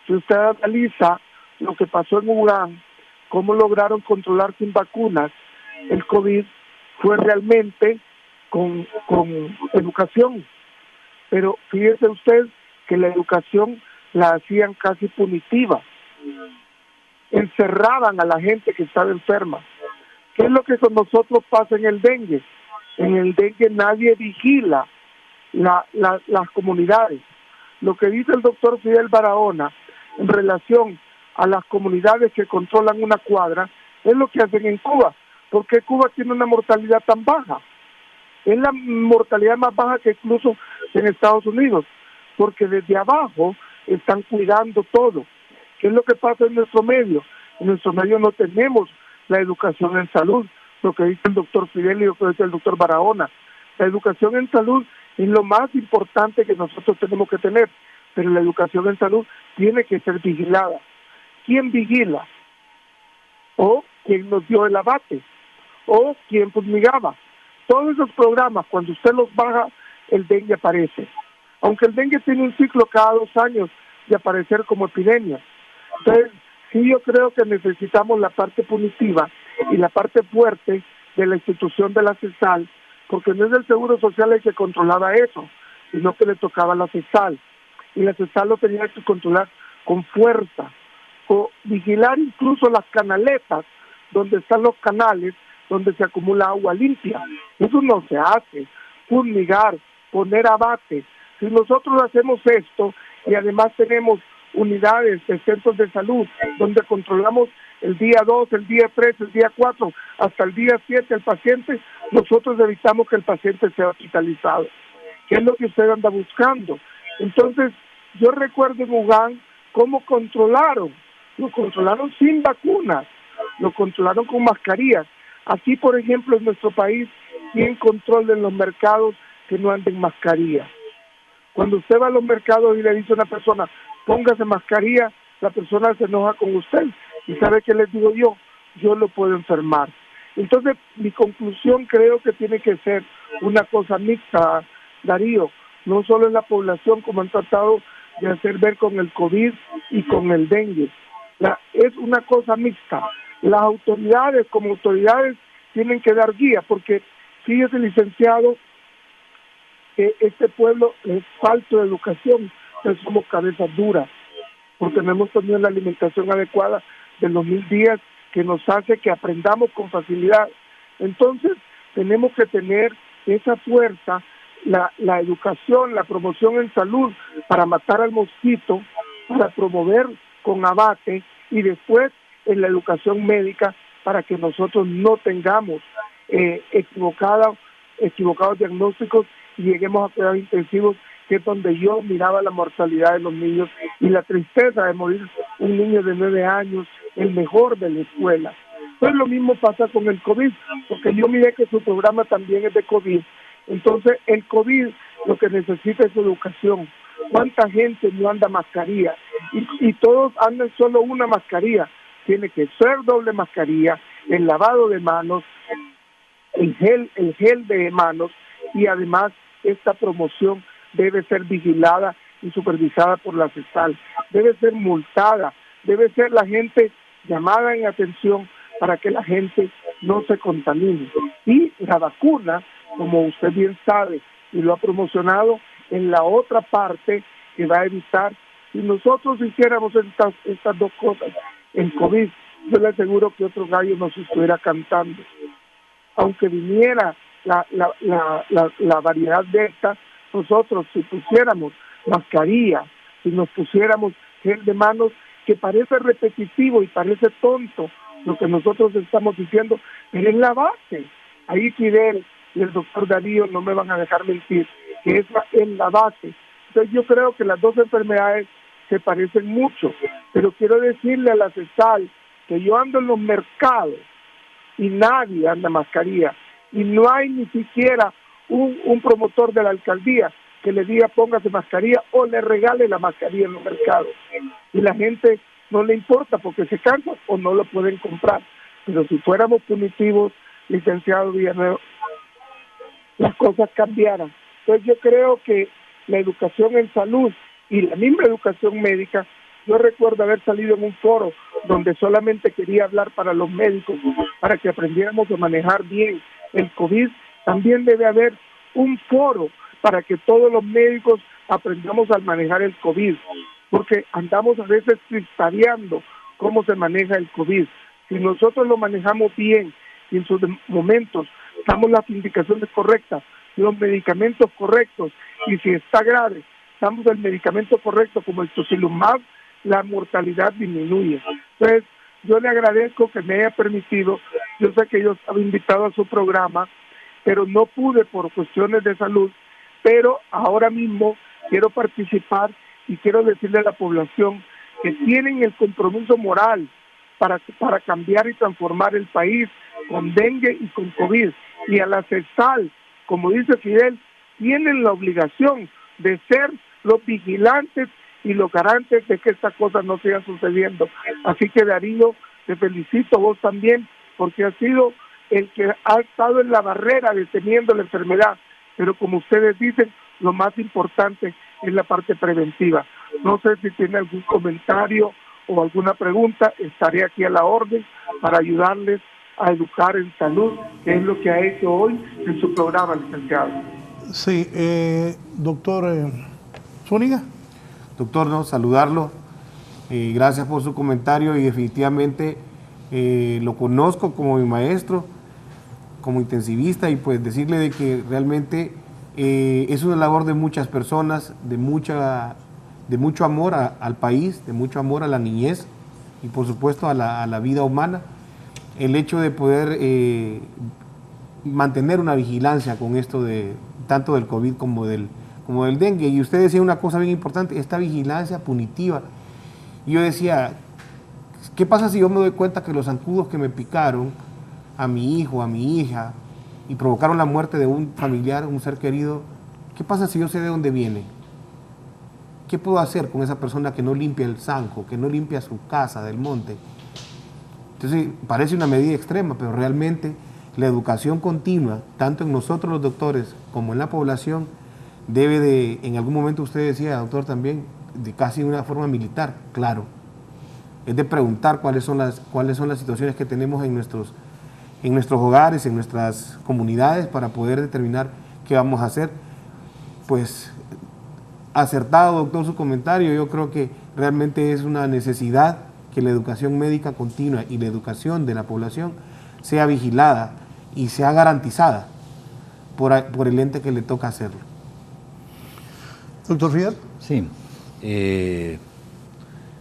si usted analiza lo que pasó en Urán, cómo lograron controlar sin vacunas el COVID, fue realmente con educación. Pero fíjese usted que la educación la hacían casi punitiva. Encerraban a la gente que estaba enferma. ¿Qué es lo que con nosotros pasa en el dengue? En el dengue nadie vigila las comunidades. Lo que dice el doctor Fidel Barahona en relación a las comunidades que controlan una cuadra es lo que hacen en Cuba. ¿Por qué Cuba tiene una mortalidad tan baja? Es la mortalidad más baja que incluso en Estados Unidos, porque desde abajo están cuidando todo. ¿Qué es lo que pasa en nuestro medio? En nuestro medio no tenemos la educación en salud, lo que dice el doctor Fidel y lo que dice el doctor Barahona. La educación en salud es lo más importante que nosotros tenemos que tener, pero la educación en salud tiene que ser vigilada. ¿Quién vigila? ¿O quién nos dio el abate? ¿O quién fumigaba? Todos esos programas, cuando usted los baja, el dengue aparece. Aunque el dengue tiene un ciclo cada 2 años de aparecer como epidemia. Entonces, sí, yo creo que necesitamos la parte punitiva y la parte fuerte de la institución de la CESAL, porque no es el Seguro Social el que controlaba eso, sino que le tocaba a la CESAL. Y la CESAL lo tenía que controlar con fuerza, o vigilar incluso las canaletas, donde están los canales, donde se acumula agua limpia. Eso no se hace. Fumigar, poner abate. Si nosotros hacemos esto y además tenemos unidades de centros de salud donde controlamos el día 2, el día 3, el día 4, hasta el día 7 el paciente, nosotros evitamos que el paciente sea hospitalizado. ¿Qué es lo que usted anda buscando? Entonces, yo recuerdo en Wuhan cómo controlaron. Lo controlaron sin vacunas, lo controlaron con mascarillas. Aquí, por ejemplo, en nuestro país, ¿quién controla en los mercados que no anden mascarillas? Cuando usted va a los mercados y le dice a una persona, póngase mascarilla, la persona se enoja con usted. ¿Y sabe qué les digo yo? Yo lo puedo enfermar. Entonces, mi conclusión creo que tiene que ser una cosa mixta, Darío. No solo en la población, como han tratado de hacer ver con el COVID y con el dengue. Es una cosa mixta. Las autoridades, como autoridades, tienen que dar guía, porque fíjese, licenciado, que este pueblo es falto de educación, entonces somos cabezas duras, porque no hemos tenido la alimentación adecuada de los 1000 días que nos hace que aprendamos con facilidad. Entonces, tenemos que tener esa fuerza, la educación, la promoción en salud para matar al mosquito, para promover con abate, y después en la educación médica para que nosotros no tengamos equivocados diagnósticos y lleguemos a cuidados intensivos, que es donde yo miraba la mortalidad de los niños y la tristeza de morir un niño de 9 años, el mejor de la escuela. Pues lo mismo pasa con el COVID, porque yo miré que su programa también es de COVID. Entonces, el COVID lo que necesita es educación. ¿Cuánta gente no anda mascarilla? Y todos andan solo una mascarilla. Tiene que ser doble mascarilla, el lavado de manos, el gel de manos, y además esta promoción debe ser vigilada y supervisada por la CESAL. Debe ser multada, debe ser la gente llamada en atención para que la gente no se contamine. Y la vacuna, como usted bien sabe y lo ha promocionado, en la otra parte que va a evitar. Si nosotros hiciéramos estas dos cosas, el COVID, yo le aseguro que otro gallo nos estuviera cantando. Aunque viniera la variedad delta, nosotros si pusiéramos mascarilla, si nos pusiéramos gel de manos, que parece repetitivo y parece tonto lo que nosotros estamos diciendo, pero es la base. Ahí Fidel y el doctor Darío no me van a dejar mentir, que esa es la base. Entonces yo creo que las dos enfermedades se parecen mucho, pero quiero decirle a la CESAL que yo ando en los mercados y nadie anda mascarilla, y no hay ni siquiera un promotor de la alcaldía que le diga póngase mascarilla o le regale la mascarilla en los mercados. Y la gente no le importa porque se cansa o no lo pueden comprar. Pero si fuéramos punitivos, licenciado Villanueva, las cosas cambiaran. Entonces yo creo que la educación en salud y la misma educación médica, yo recuerdo haber salido en un foro donde solamente quería hablar para los médicos, para que aprendiéramos a manejar bien el COVID. También debe haber un foro para que todos los médicos aprendamos a manejar el COVID, porque andamos a veces cristareando cómo se maneja el COVID. Si nosotros lo manejamos bien y en sus momentos damos las indicaciones correctas, los medicamentos correctos, y si está grave, damos el medicamento correcto como el tocilizumab, la mortalidad disminuye. Entonces, yo le agradezco que me haya permitido, yo sé que yo estaba invitado a su programa, pero no pude por cuestiones de salud, pero ahora mismo quiero participar y quiero decirle a la población que tienen el compromiso moral para cambiar y transformar el país con dengue y con COVID. Y a la CESAL, como dice Fidel, tienen la obligación de ser los vigilantes y los garantes de que estas cosas no sigan sucediendo. Así que Darío, te felicito, vos también, porque has sido el que ha estado en la barrera deteniendo la enfermedad, pero como ustedes dicen, lo más importante es la parte preventiva. No sé si tiene algún comentario o alguna pregunta, estaré aquí a la orden para ayudarles a educar en salud, que es lo que ha hecho hoy en su programa, licenciado. Sí, doctor Zúñiga. Doctor, no, saludarlo. Gracias por su comentario y definitivamente lo conozco como mi maestro, como intensivista, y pues decirle de que realmente es una labor de muchas personas, de mucho amor al país, de mucho amor a la niñez, y por supuesto a la vida humana. El hecho de poder mantener una vigilancia con esto de tanto del COVID como del dengue. Y usted decía una cosa bien importante, esta vigilancia punitiva. Y yo decía, ¿qué pasa si yo me doy cuenta que los zancudos que me picaron a mi hijo, a mi hija, y provocaron la muerte de un familiar, un ser querido, qué pasa si yo sé de dónde viene? ¿Qué puedo hacer con esa persona que no limpia el zanjo, que no limpia su casa del monte? Entonces, parece una medida extrema, pero realmente la educación continua, tanto en nosotros los doctores como en la población, debe de, en algún momento usted decía, doctor, también, de casi una forma militar, claro. Es de preguntar cuáles son las situaciones que tenemos en nuestros hogares, en nuestras comunidades, para poder determinar qué vamos a hacer. Pues, acertado, doctor, su comentario. Yo creo que realmente es una necesidad que la educación médica continua y la educación de la población sea vigilada y sea garantizada por el ente que le toca hacerlo. Doctor Fidel. Sí.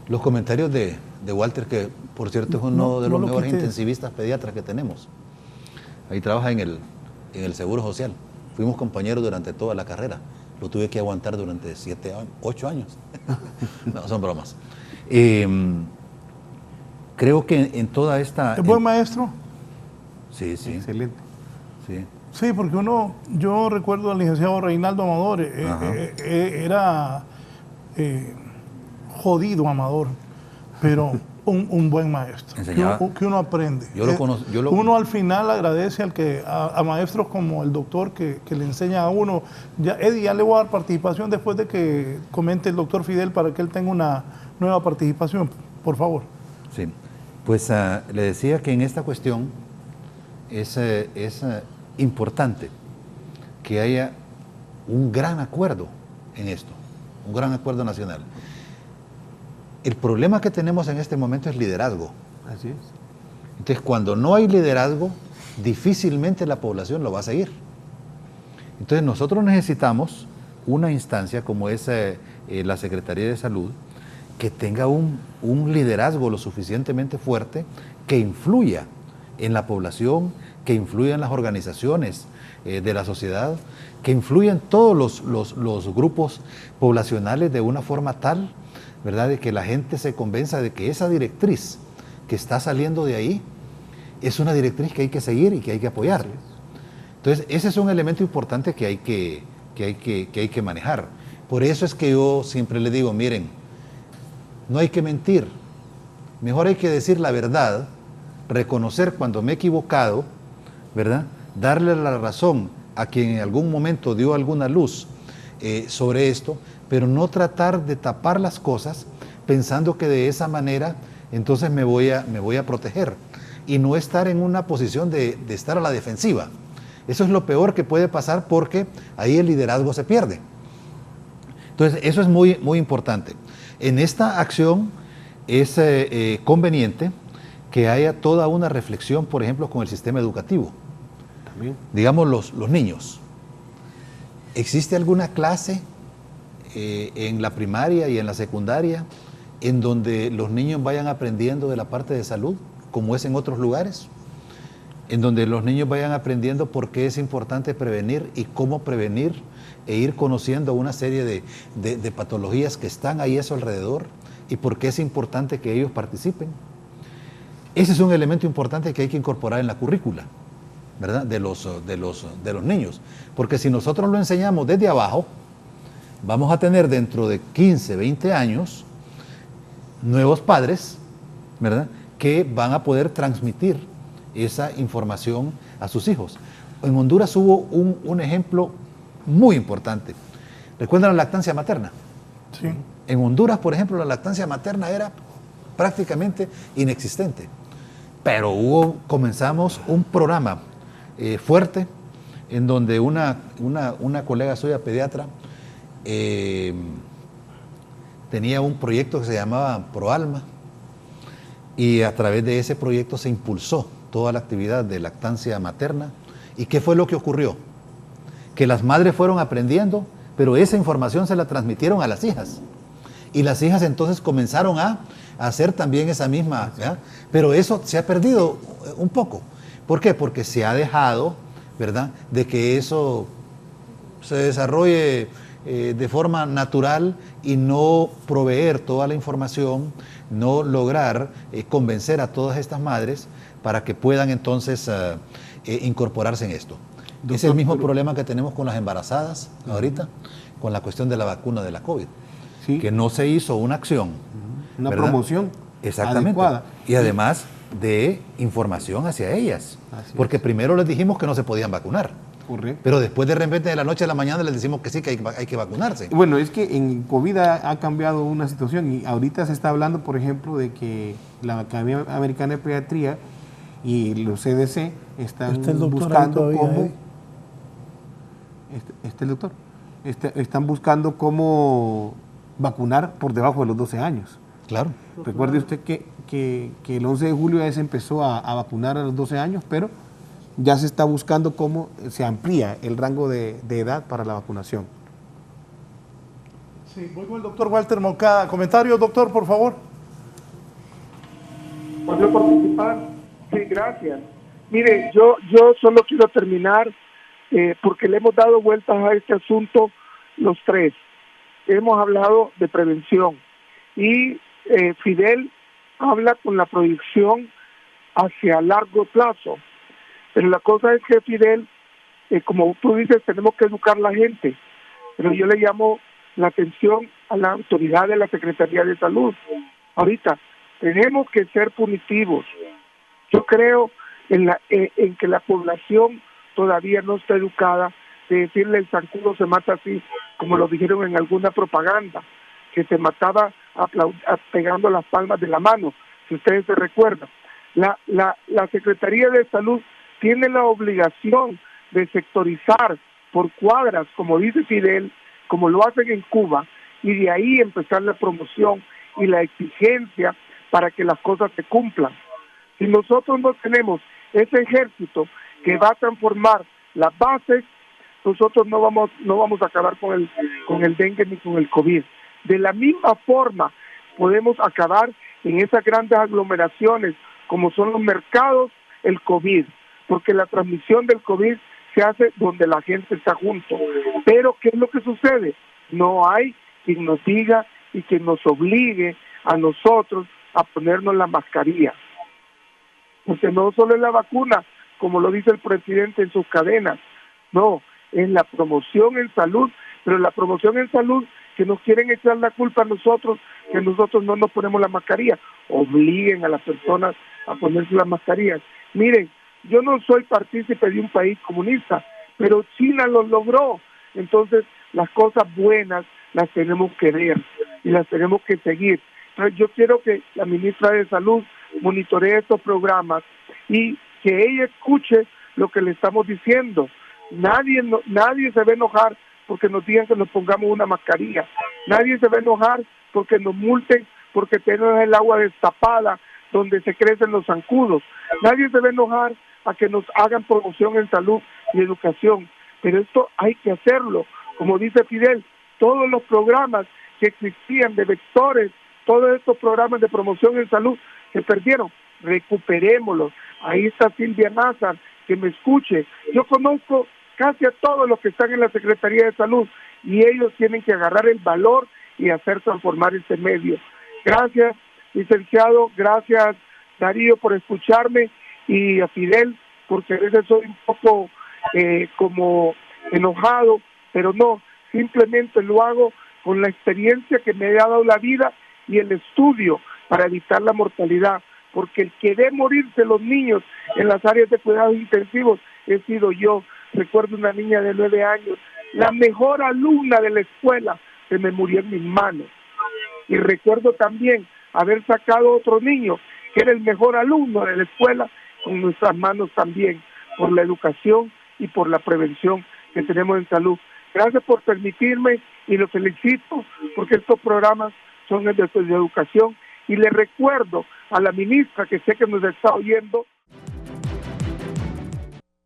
Los comentarios de Walter, que por cierto es uno de los mejores intensivistas pediatras que tenemos. Ahí trabaja en el Seguro Social. Fuimos compañeros durante toda la carrera. Lo tuve que aguantar durante 8 años. No, son bromas. Creo que en toda esta... ¿Es buen maestro? Sí, sí. Excelente. Sí. Sí, porque yo recuerdo al licenciado Reinaldo Amador, era jodido Amador, pero un buen maestro, que uno aprende. Uno al final agradece a maestros como el doctor que le enseña a uno. Eddie, ya le voy a dar participación después de que comente el doctor Fidel para que él tenga una nueva participación, por favor. Sí, pues le decía que en esta cuestión es importante que haya un gran acuerdo en esto, un gran acuerdo nacional. El problema que tenemos en este momento es liderazgo. Así es. Entonces, cuando no hay liderazgo, difícilmente la población lo va a seguir. Entonces, nosotros necesitamos una instancia como es la Secretaría de Salud, que tenga un liderazgo lo suficientemente fuerte que influya en la población, que influya en las organizaciones de la sociedad, que influya en todos los grupos poblacionales de una forma tal, ¿verdad?, de que la gente se convenza de que esa directriz que está saliendo de ahí es una directriz que hay que seguir y que hay que apoyar. Entonces, ese es un elemento importante que hay que manejar. Por eso es que yo siempre le digo, miren, no hay que mentir, mejor hay que decir la verdad, reconocer cuando me he equivocado, ¿verdad?, darle la razón a quien en algún momento dio alguna luz sobre esto, pero no tratar de tapar las cosas pensando que de esa manera entonces me voy a proteger y no estar en una posición de estar a la defensiva. Eso es lo peor que puede pasar, porque ahí el liderazgo se pierde. Entonces, eso es muy, muy importante. En esta acción es conveniente que haya toda una reflexión, por ejemplo, con el sistema educativo. También. Digamos, los niños. ¿Existe alguna clase en la primaria y en la secundaria en donde los niños vayan aprendiendo de la parte de salud, como es en otros lugares? En donde los niños vayan aprendiendo por qué es importante prevenir y cómo prevenir, e ir conociendo una serie de patologías que están ahí a su alrededor y por qué es importante que ellos participen. Ese es un elemento importante que hay que incorporar en la currícula, ¿verdad?, de los niños. Porque si nosotros lo enseñamos desde abajo, vamos a tener dentro de 15, 20 años nuevos padres, ¿verdad?, que van a poder transmitir esa información a sus hijos. En Honduras hubo un ejemplo muy importante. ¿Recuerdan la lactancia materna? Sí. En Honduras, por ejemplo, la lactancia materna era prácticamente inexistente. Pero comenzamos un programa fuerte en donde una colega suya, pediatra, tenía un proyecto que se llamaba ProAlma, y a través de ese proyecto se impulsó toda la actividad de lactancia materna. ¿Y qué fue lo que ocurrió? Que las madres fueron aprendiendo, pero esa información se la transmitieron a las hijas. Y las hijas entonces comenzaron a hacer también esa misma, ¿verdad? Pero eso se ha perdido un poco. ¿Por qué? Porque se ha dejado, ¿verdad?, de que eso se desarrolle de forma natural y no proveer toda la información, no lograr convencer a todas estas madres para que puedan entonces incorporarse en esto. Doctor, es el mismo problema que tenemos con las embarazadas ahorita, con la cuestión de la vacuna de la COVID, ¿sí?, que no se hizo una acción, una ¿verdad?, promoción exactamente, adecuada, y además de información hacia ellas, porque primero les dijimos que no se podían vacunar. Correcto. Pero después de repente de la noche a la mañana les decimos que sí, que hay que vacunarse. Bueno, es que en COVID ha cambiado una situación y ahorita se está hablando, por ejemplo, de que la Academia Americana de Pediatría y los CDC están buscando cómo... el doctor. Están buscando cómo vacunar por debajo de los 12 años. Claro. Recuerde usted que el 11 de julio ya se empezó a vacunar a los 12 años, pero ya se está buscando cómo se amplía el rango de edad para la vacunación. Sí, voy con el doctor Walter Moncada. ¿Comentarios, doctor, por favor? ¿Puedo participar? Sí, gracias. Mire, yo solo quiero terminar porque le hemos dado vueltas a este asunto los tres. Hemos hablado de prevención y Fidel habla con la proyección hacia largo plazo. Pero la cosa es que Fidel, como tú dices, tenemos que educar a la gente, pero yo le llamo la atención a la autoridad de la Secretaría de Salud. Ahorita, tenemos que ser punitivos. Yo creo en que la población todavía no está educada de decirle el zancudo se mata así, como lo dijeron en alguna propaganda, que se mataba pegando las palmas de la mano, si ustedes se recuerdan. La Secretaría de Salud tiene la obligación de sectorizar por cuadras, como dice Fidel, como lo hacen en Cuba, y de ahí empezar la promoción y la exigencia para que las cosas se cumplan. Si nosotros no tenemos ese ejército que va a transformar las bases, nosotros no vamos a acabar con el dengue ni con el COVID. De la misma forma podemos acabar en esas grandes aglomeraciones como son los mercados, el COVID, porque la transmisión del COVID se hace donde la gente está junto. Pero ¿qué es lo que sucede? No hay quien nos diga y quien nos obligue a nosotros a ponernos la mascarilla. Porque no solo es la vacuna, como lo dice el presidente en sus cadenas, no, es la promoción en salud, pero la promoción en salud que nos quieren echar la culpa a nosotros, que nosotros no nos ponemos la mascarilla. Obliguen a las personas a ponerse las mascarillas. Miren, yo no soy partícipe de un país comunista, pero China lo logró. Entonces, las cosas buenas las tenemos que ver y las tenemos que seguir. Entonces, yo quiero que la ministra de Salud monitoree estos programas y que ella escuche lo que le estamos diciendo. Nadie se va a enojar porque nos digan que nos pongamos una mascarilla. Nadie se va a enojar porque nos multen porque tenemos el agua destapada donde se crecen los zancudos. Nadie se va a enojar a que nos hagan promoción en salud y educación. Pero esto hay que hacerlo. Como dice Fidel, todos los programas que existían de vectores, todos estos programas de promoción en salud se perdieron. Recuperémoslos. Ahí está Silvia Nazar, que me escuche. Yo conozco casi a todos los que están en la Secretaría de Salud y ellos tienen que agarrar el valor y hacer transformar este medio. Gracias, licenciado, gracias, Darío, por escucharme, y a Fidel, porque a veces soy un poco como enojado, pero no, simplemente lo hago con la experiencia que me ha dado la vida y el estudio para evitar la mortalidad, porque el que ve morirse los niños en las áreas de cuidados intensivos he sido yo. Recuerdo una niña de 9 años, la mejor alumna de la escuela, se me murió en mis manos. Y recuerdo también haber sacado otro niño, que era el mejor alumno de la escuela, con nuestras manos también, por la educación y por la prevención que tenemos en salud. Gracias por permitirme y lo felicito, porque estos programas son de educación. Y le recuerdo a la ministra, que sé que nos está oyendo,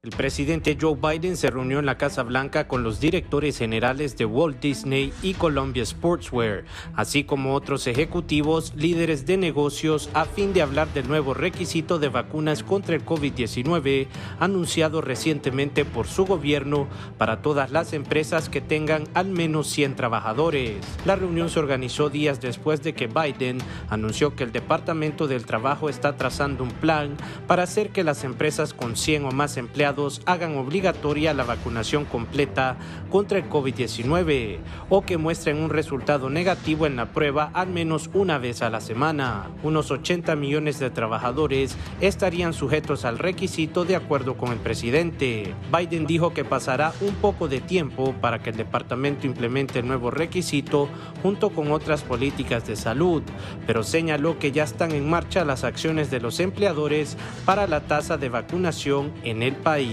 El presidente Joe Biden se reunió en la Casa Blanca con los directores generales de Walt Disney y Columbia Sportswear, así como otros ejecutivos, líderes de negocios, a fin de hablar del nuevo requisito de vacunas contra el COVID-19 anunciado recientemente por su gobierno para todas las empresas que tengan al menos 100 trabajadores. La reunión se organizó días después de que Biden anunció que el Departamento del Trabajo está trazando un plan para hacer que las empresas con 100 o más empleados hagan obligatoria la vacunación completa contra el COVID-19 o que muestren un resultado negativo en la prueba al menos una vez a la semana. Unos 80 millones de trabajadores estarían sujetos al requisito de acuerdo con el presidente. Biden dijo que pasará un poco de tiempo para que el departamento implemente el nuevo requisito junto con otras políticas de salud, pero señaló que ya están en marcha las acciones de los empleadores para la tasa de vacunación en el país.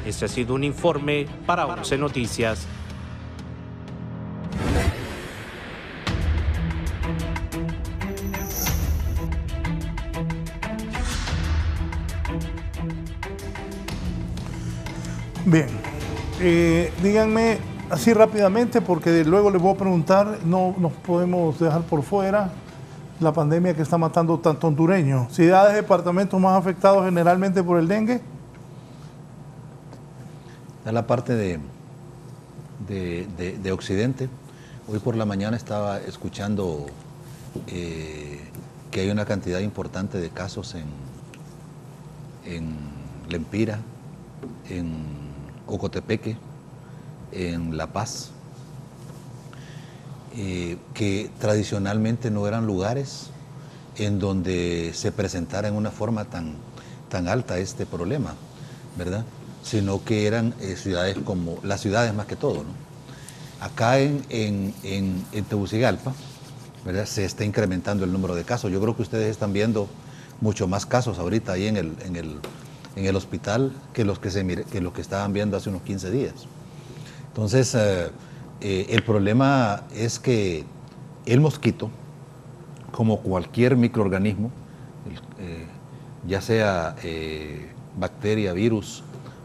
Este ha sido un informe para 11 Noticias. Bien, díganme así rápidamente porque luego les voy a preguntar, no nos podemos dejar por fuera la pandemia que está matando tanto hondureños. ¿Ciudades, departamentos más afectados generalmente por el dengue? En la parte de Occidente, hoy por la mañana estaba escuchando que hay una cantidad importante de casos en Lempira, en Ocotepeque, en La Paz, que tradicionalmente no eran lugares en donde se presentara en una forma tan alta este problema, ¿verdad? Sino que eran ciudades como, las ciudades más que todo, ¿no? Acá en Tegucigalpa, ¿verdad? Se está incrementando el número de casos. Yo creo que ustedes están viendo mucho más casos ahorita ahí en el hospital que los que estaban viendo hace unos 15 días. Entonces, el problema es que el mosquito, como cualquier microorganismo, ya sea bacteria, virus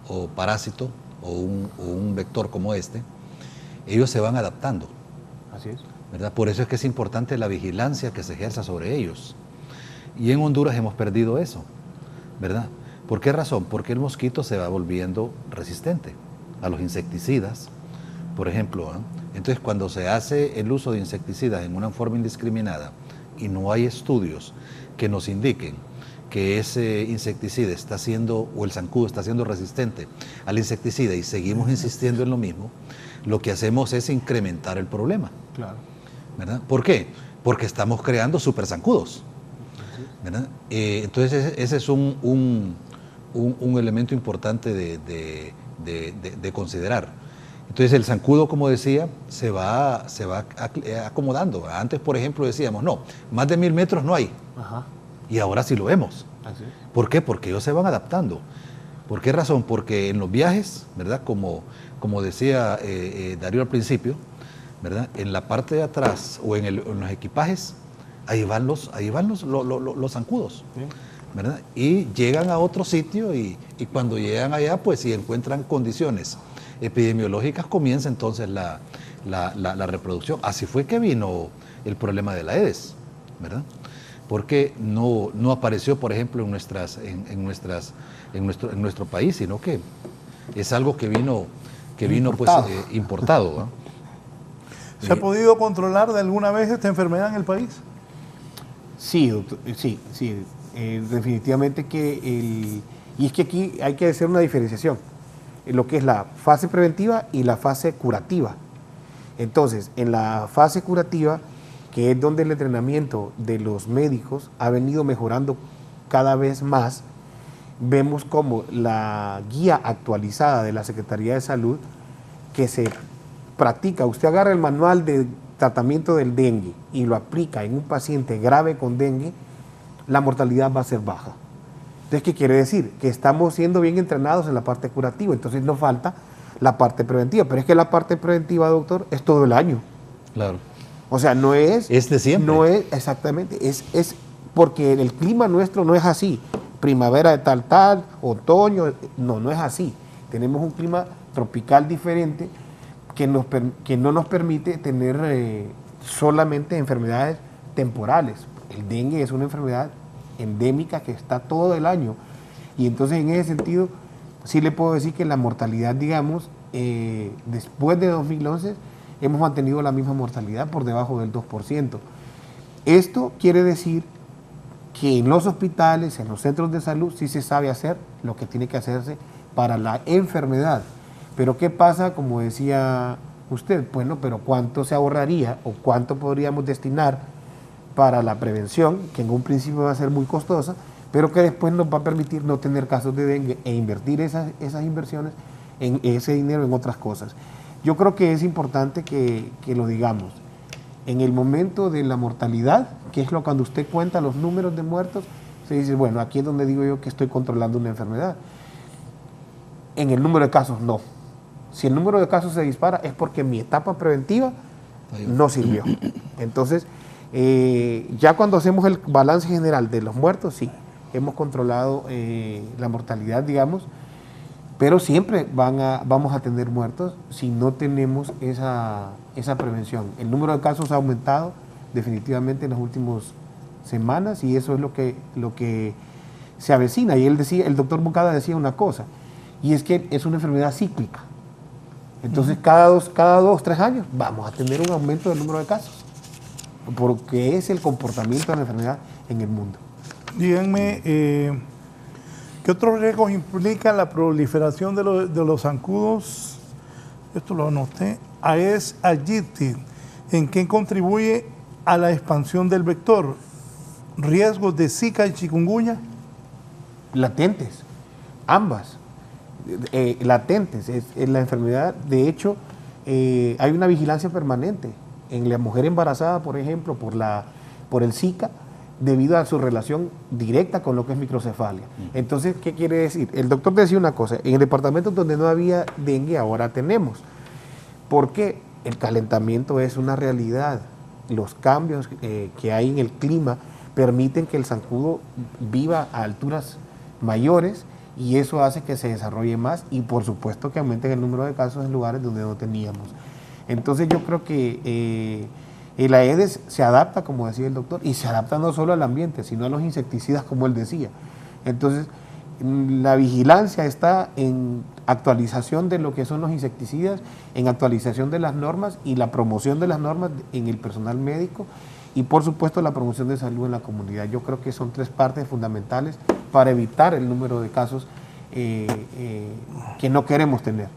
o parásito o un vector como este, ellos se van adaptando. Así es. ¿Verdad? Por eso es que es importante la vigilancia que se ejerza sobre ellos. Y en Honduras hemos perdido eso, ¿verdad? ¿Por qué razón? Porque el mosquito se va volviendo resistente a los insecticidas, por ejemplo, ¿eh? Entonces, cuando se hace el uso de insecticidas en una forma indiscriminada y no hay estudios que nos indiquen que ese insecticida está siendo, o el zancudo está siendo resistente al insecticida y seguimos insistiendo en lo mismo, lo que hacemos es incrementar el problema. Claro. ¿Verdad? ¿Por qué? Porque estamos creando super zancudos. ¿Verdad? Entonces ese es un elemento importante de considerar. Entonces el zancudo, como decía, se va acomodando. Antes, por ejemplo, decíamos, no, más de 1000 metros no hay. Ajá. Y ahora sí lo vemos. Así es. ¿Por qué? Porque ellos se van adaptando. ¿Por qué razón? Porque en los viajes, ¿verdad? Como decía Darío al principio, ¿verdad? En la parte de atrás o en los equipajes, ahí van los zancudos, ¿sí? ¿Verdad? Y llegan a otro sitio y cuando llegan allá, pues si encuentran condiciones epidemiológicas, comienza entonces la reproducción. Así fue que vino el problema de la Aedes, ¿verdad? Porque no apareció, por ejemplo, en nuestro país, sino que es algo que vino importado, ¿no? ¿Se ha podido controlar de alguna vez esta enfermedad en el país? Sí, doctor, sí. Definitivamente y es que aquí hay que hacer una diferenciación en lo que es la fase preventiva y la fase curativa. Entonces, en la fase curativa, que es donde el entrenamiento de los médicos ha venido mejorando cada vez más, vemos como la guía actualizada de la Secretaría de Salud que se practica, usted agarra el manual de tratamiento del dengue y lo aplica en un paciente grave con dengue, la mortalidad va a ser baja. Entonces, ¿qué quiere decir? Que estamos siendo bien entrenados en la parte curativa, entonces nos falta la parte preventiva, pero es que la parte preventiva, doctor, es todo el año. Claro. O sea, no es... Es de siempre. No es, exactamente, es porque el clima nuestro no es así, primavera de tal, otoño, no es así. Tenemos un clima tropical diferente que no nos permite tener solamente enfermedades temporales. El dengue es una enfermedad endémica que está todo el año. Y entonces en ese sentido sí le puedo decir que la mortalidad, digamos, después de 2011 hemos mantenido la misma mortalidad por debajo del 2%. Esto quiere decir que en los hospitales, en los centros de salud, sí se sabe hacer lo que tiene que hacerse para la enfermedad. Pero ¿qué pasa? Como decía usted, bueno, pero ¿cuánto se ahorraría o cuánto podríamos destinar para la prevención, que en un principio va a ser muy costosa, pero que después nos va a permitir no tener casos de dengue e invertir esas inversiones, en ese dinero en otras cosas? Yo creo que es importante que lo digamos. En el momento de la mortalidad, que es cuando usted cuenta los números de muertos, se dice, bueno, aquí es donde digo yo que estoy controlando una enfermedad. En el número de casos, no. Si el número de casos se dispara es porque mi etapa preventiva no sirvió. Entonces, ya cuando hacemos el balance general de los muertos, sí, hemos controlado la mortalidad, digamos, pero siempre vamos a tener muertos si no tenemos esa prevención. El número de casos ha aumentado definitivamente en las últimas semanas y eso es lo que se avecina. Y el doctor Moncada decía una cosa, y es que es una enfermedad cíclica. Entonces cada dos, 3 años vamos a tener un aumento del número de casos, porque es el comportamiento de la enfermedad en el mundo. Díganme, ¿qué otros riesgos implica la proliferación de los zancudos? Esto lo anoté. Aedes aegypti, ¿en qué contribuye a la expansión del vector? ¿Riesgos de Zika y chikungunya? Latentes, ambas. Latentes, es la enfermedad. De hecho, hay una vigilancia permanente en la mujer embarazada, por ejemplo, por el Zika, debido a su relación directa con lo que es microcefalia. Entonces, ¿qué quiere decir? El doctor decía una cosa, en el departamento donde no había dengue, ahora tenemos. Porque el calentamiento es una realidad. Los cambios que hay en el clima permiten que el zancudo viva a alturas mayores y eso hace que se desarrolle más y por supuesto que aumente el número de casos en lugares donde no teníamos. Entonces yo creo que el Aedes se adapta, como decía el doctor, y se adapta no solo al ambiente, sino a los insecticidas, como él decía. Entonces, la vigilancia está en actualización de lo que son los insecticidas, en actualización de las normas y la promoción de las normas en el personal médico y, por supuesto, la promoción de salud en la comunidad. Yo creo que son 3 partes fundamentales para evitar el número de casos que no queremos tener.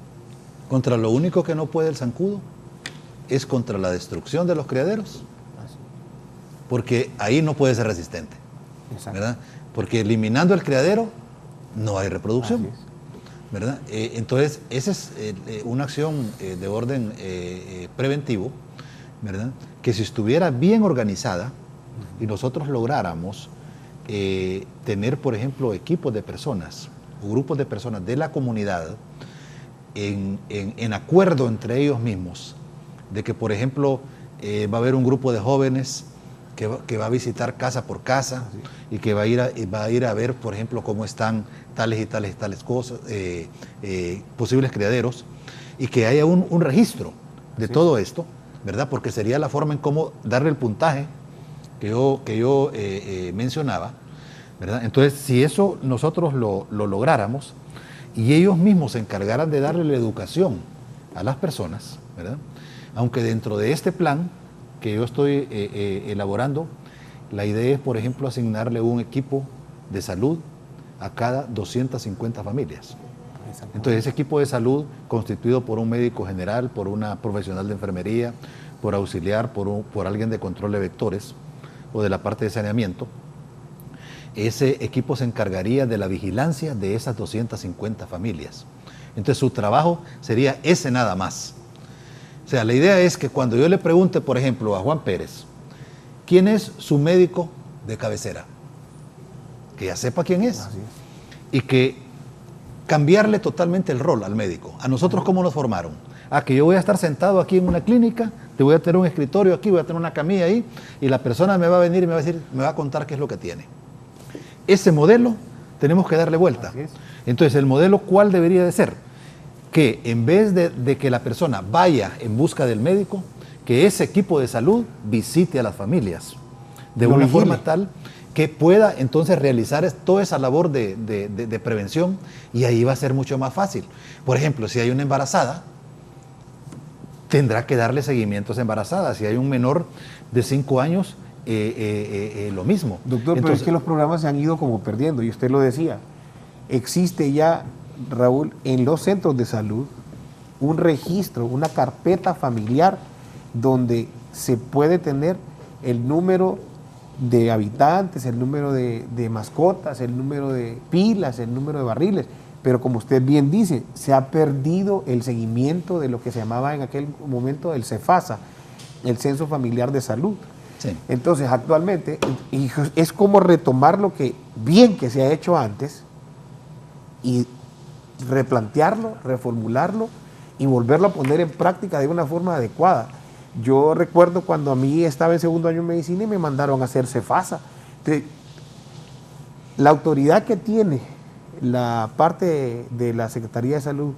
Contra lo único que no puede el zancudo es contra la destrucción de los criaderos, porque ahí no puede ser resistente, ¿verdad? Porque eliminando el criadero no hay reproducción, ¿verdad? Entonces, esa es una acción de orden preventivo, ¿verdad? Que si estuviera bien organizada y nosotros lográramos tener, por ejemplo, equipos de personas o grupos de personas de la comunidad en acuerdo entre ellos mismos, de que, por ejemplo, va a haber un grupo de jóvenes que va a visitar casa por casa y que va a ir a ver, por ejemplo, cómo están tales y tales cosas, posibles criaderos, y que haya un registro de todo esto, ¿verdad? Porque sería la forma en cómo darle el puntaje que yo mencionaba, ¿verdad? Entonces, si eso nosotros lo lográramos y ellos mismos se encargaran de darle la educación a las personas, ¿verdad? Aunque dentro de este plan que yo estoy elaborando, la idea es, por ejemplo, asignarle un equipo de salud a cada 250 familias. Entonces, ese equipo de salud, constituido por un médico general, por una profesional de enfermería, por auxiliar, por alguien de control de vectores o de la parte de saneamiento, ese equipo se encargaría de la vigilancia de esas 250 familias. Entonces, su trabajo sería ese nada más. O sea, la idea es que cuando yo le pregunte, por ejemplo, a Juan Pérez, ¿quién es su médico de cabecera? Que ya sepa quién es. Y que cambiarle totalmente el rol al médico. A nosotros, ¿cómo nos formaron? Que yo voy a estar sentado aquí en una clínica, te voy a tener un escritorio aquí, voy a tener una camilla ahí, y la persona me va a venir y me va a contar qué es lo que tiene. Ese modelo tenemos que darle vuelta. Entonces, ¿el modelo cuál debería de ser? que en vez de que la persona vaya en busca del médico, que ese equipo de salud visite a las familias de una forma tal que pueda entonces realizar toda esa labor de prevención, y ahí va a ser mucho más fácil. Por ejemplo, si hay una embarazada, tendrá que darle seguimiento a esa embarazada. Si hay un menor de 5 años, lo mismo. Doctor, entonces, pero es que los programas se han ido como perdiendo, y usted lo decía. Existe ya, Raúl, en los centros de salud un registro, una carpeta familiar donde se puede tener el número de habitantes, el número de mascotas, el número de pilas, el número de barriles. Pero como usted bien dice, se ha perdido el seguimiento de lo que se llamaba en aquel momento el CEFASA, el Censo Familiar de Salud. Sí. Entonces, actualmente, es como retomar lo que bien que se ha hecho antes y replantearlo, reformularlo y volverlo a poner en práctica de una forma adecuada. Yo recuerdo cuando a mí estaba en segundo año de medicina y me mandaron a hacer CEFASA. Entonces, la autoridad que tiene la parte de la Secretaría de Salud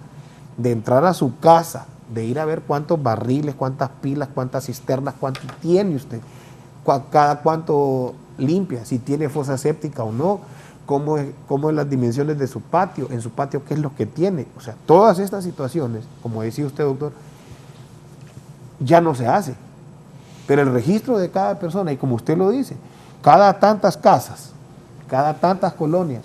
de entrar a su casa, de ir a ver cuántos barriles, cuántas pilas, cuántas cisternas, cuánto tiene usted, cada cuánto limpia, si tiene fosa séptica o no, cómo es las dimensiones de su patio, en su patio qué es lo que tiene. O sea, todas estas situaciones, como decía usted, doctor, ya no se hace. Pero el registro de cada persona, y como usted lo dice, cada tantas casas, cada tantas colonias,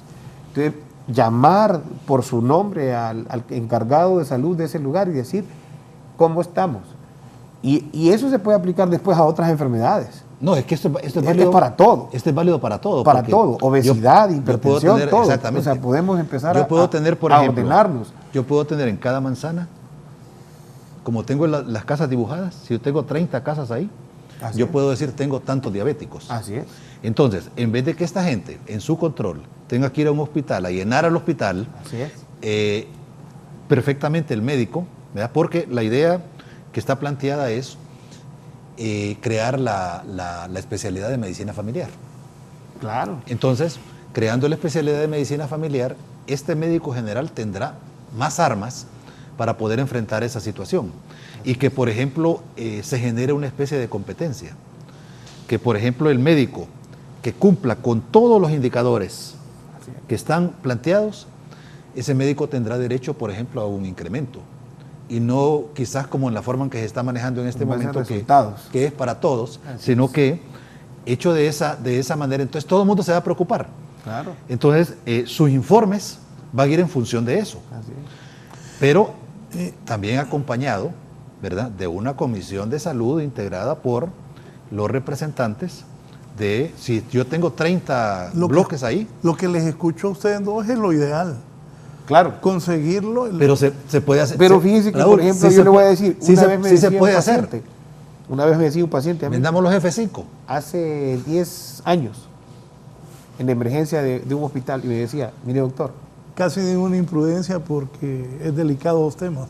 entonces llamar por su nombre al encargado de salud de ese lugar y decir cómo estamos. Y eso se puede aplicar después a otras enfermedades. No, es que esto es válido, es para todo. Esto es válido para todo. Para todo. Obesidad, hipertensión, todo. Exactamente. O sea, podemos empezar a ordenarnos. Yo puedo tener en cada manzana, como tengo las casas dibujadas, si yo tengo 30 casas ahí, yo puedo decir tengo tantos diabéticos. Así es. Entonces, en vez de que esta gente, en su control, tenga que ir a un hospital, a llenar al hospital, así es. Perfectamente el médico, ¿verdad? Porque la idea que está planteada es crear la especialidad de medicina familiar. Claro. Entonces, creando la especialidad de medicina familiar, este médico general tendrá más armas para poder enfrentar esa situación. Y que, por ejemplo, se genere una especie de competencia. Que, por ejemplo, el médico que cumpla con todos los indicadores que están planteados, ese médico tendrá derecho, por ejemplo, a un incremento. Y no quizás como en la forma en que se está manejando en este momento, que es para todos, sino que hecho de esa manera, entonces todo el mundo se va a preocupar. Claro. Entonces, sus informes van a ir en función de eso. Así es. Pero también acompañado, ¿verdad?, de una comisión de salud integrada por los representantes de, si yo tengo 30 bloques ahí. Lo que les escucho a ustedes dos es lo ideal. Claro. Conseguirlo. Pero se puede hacer. Pero fíjense que, por ejemplo, yo le voy a decir, una vez me decía un paciente a mí, vendamos los F5. Hace 10 años, en la emergencia de un hospital, y me decía, mire doctor. Casi de una imprudencia porque es delicado los temas.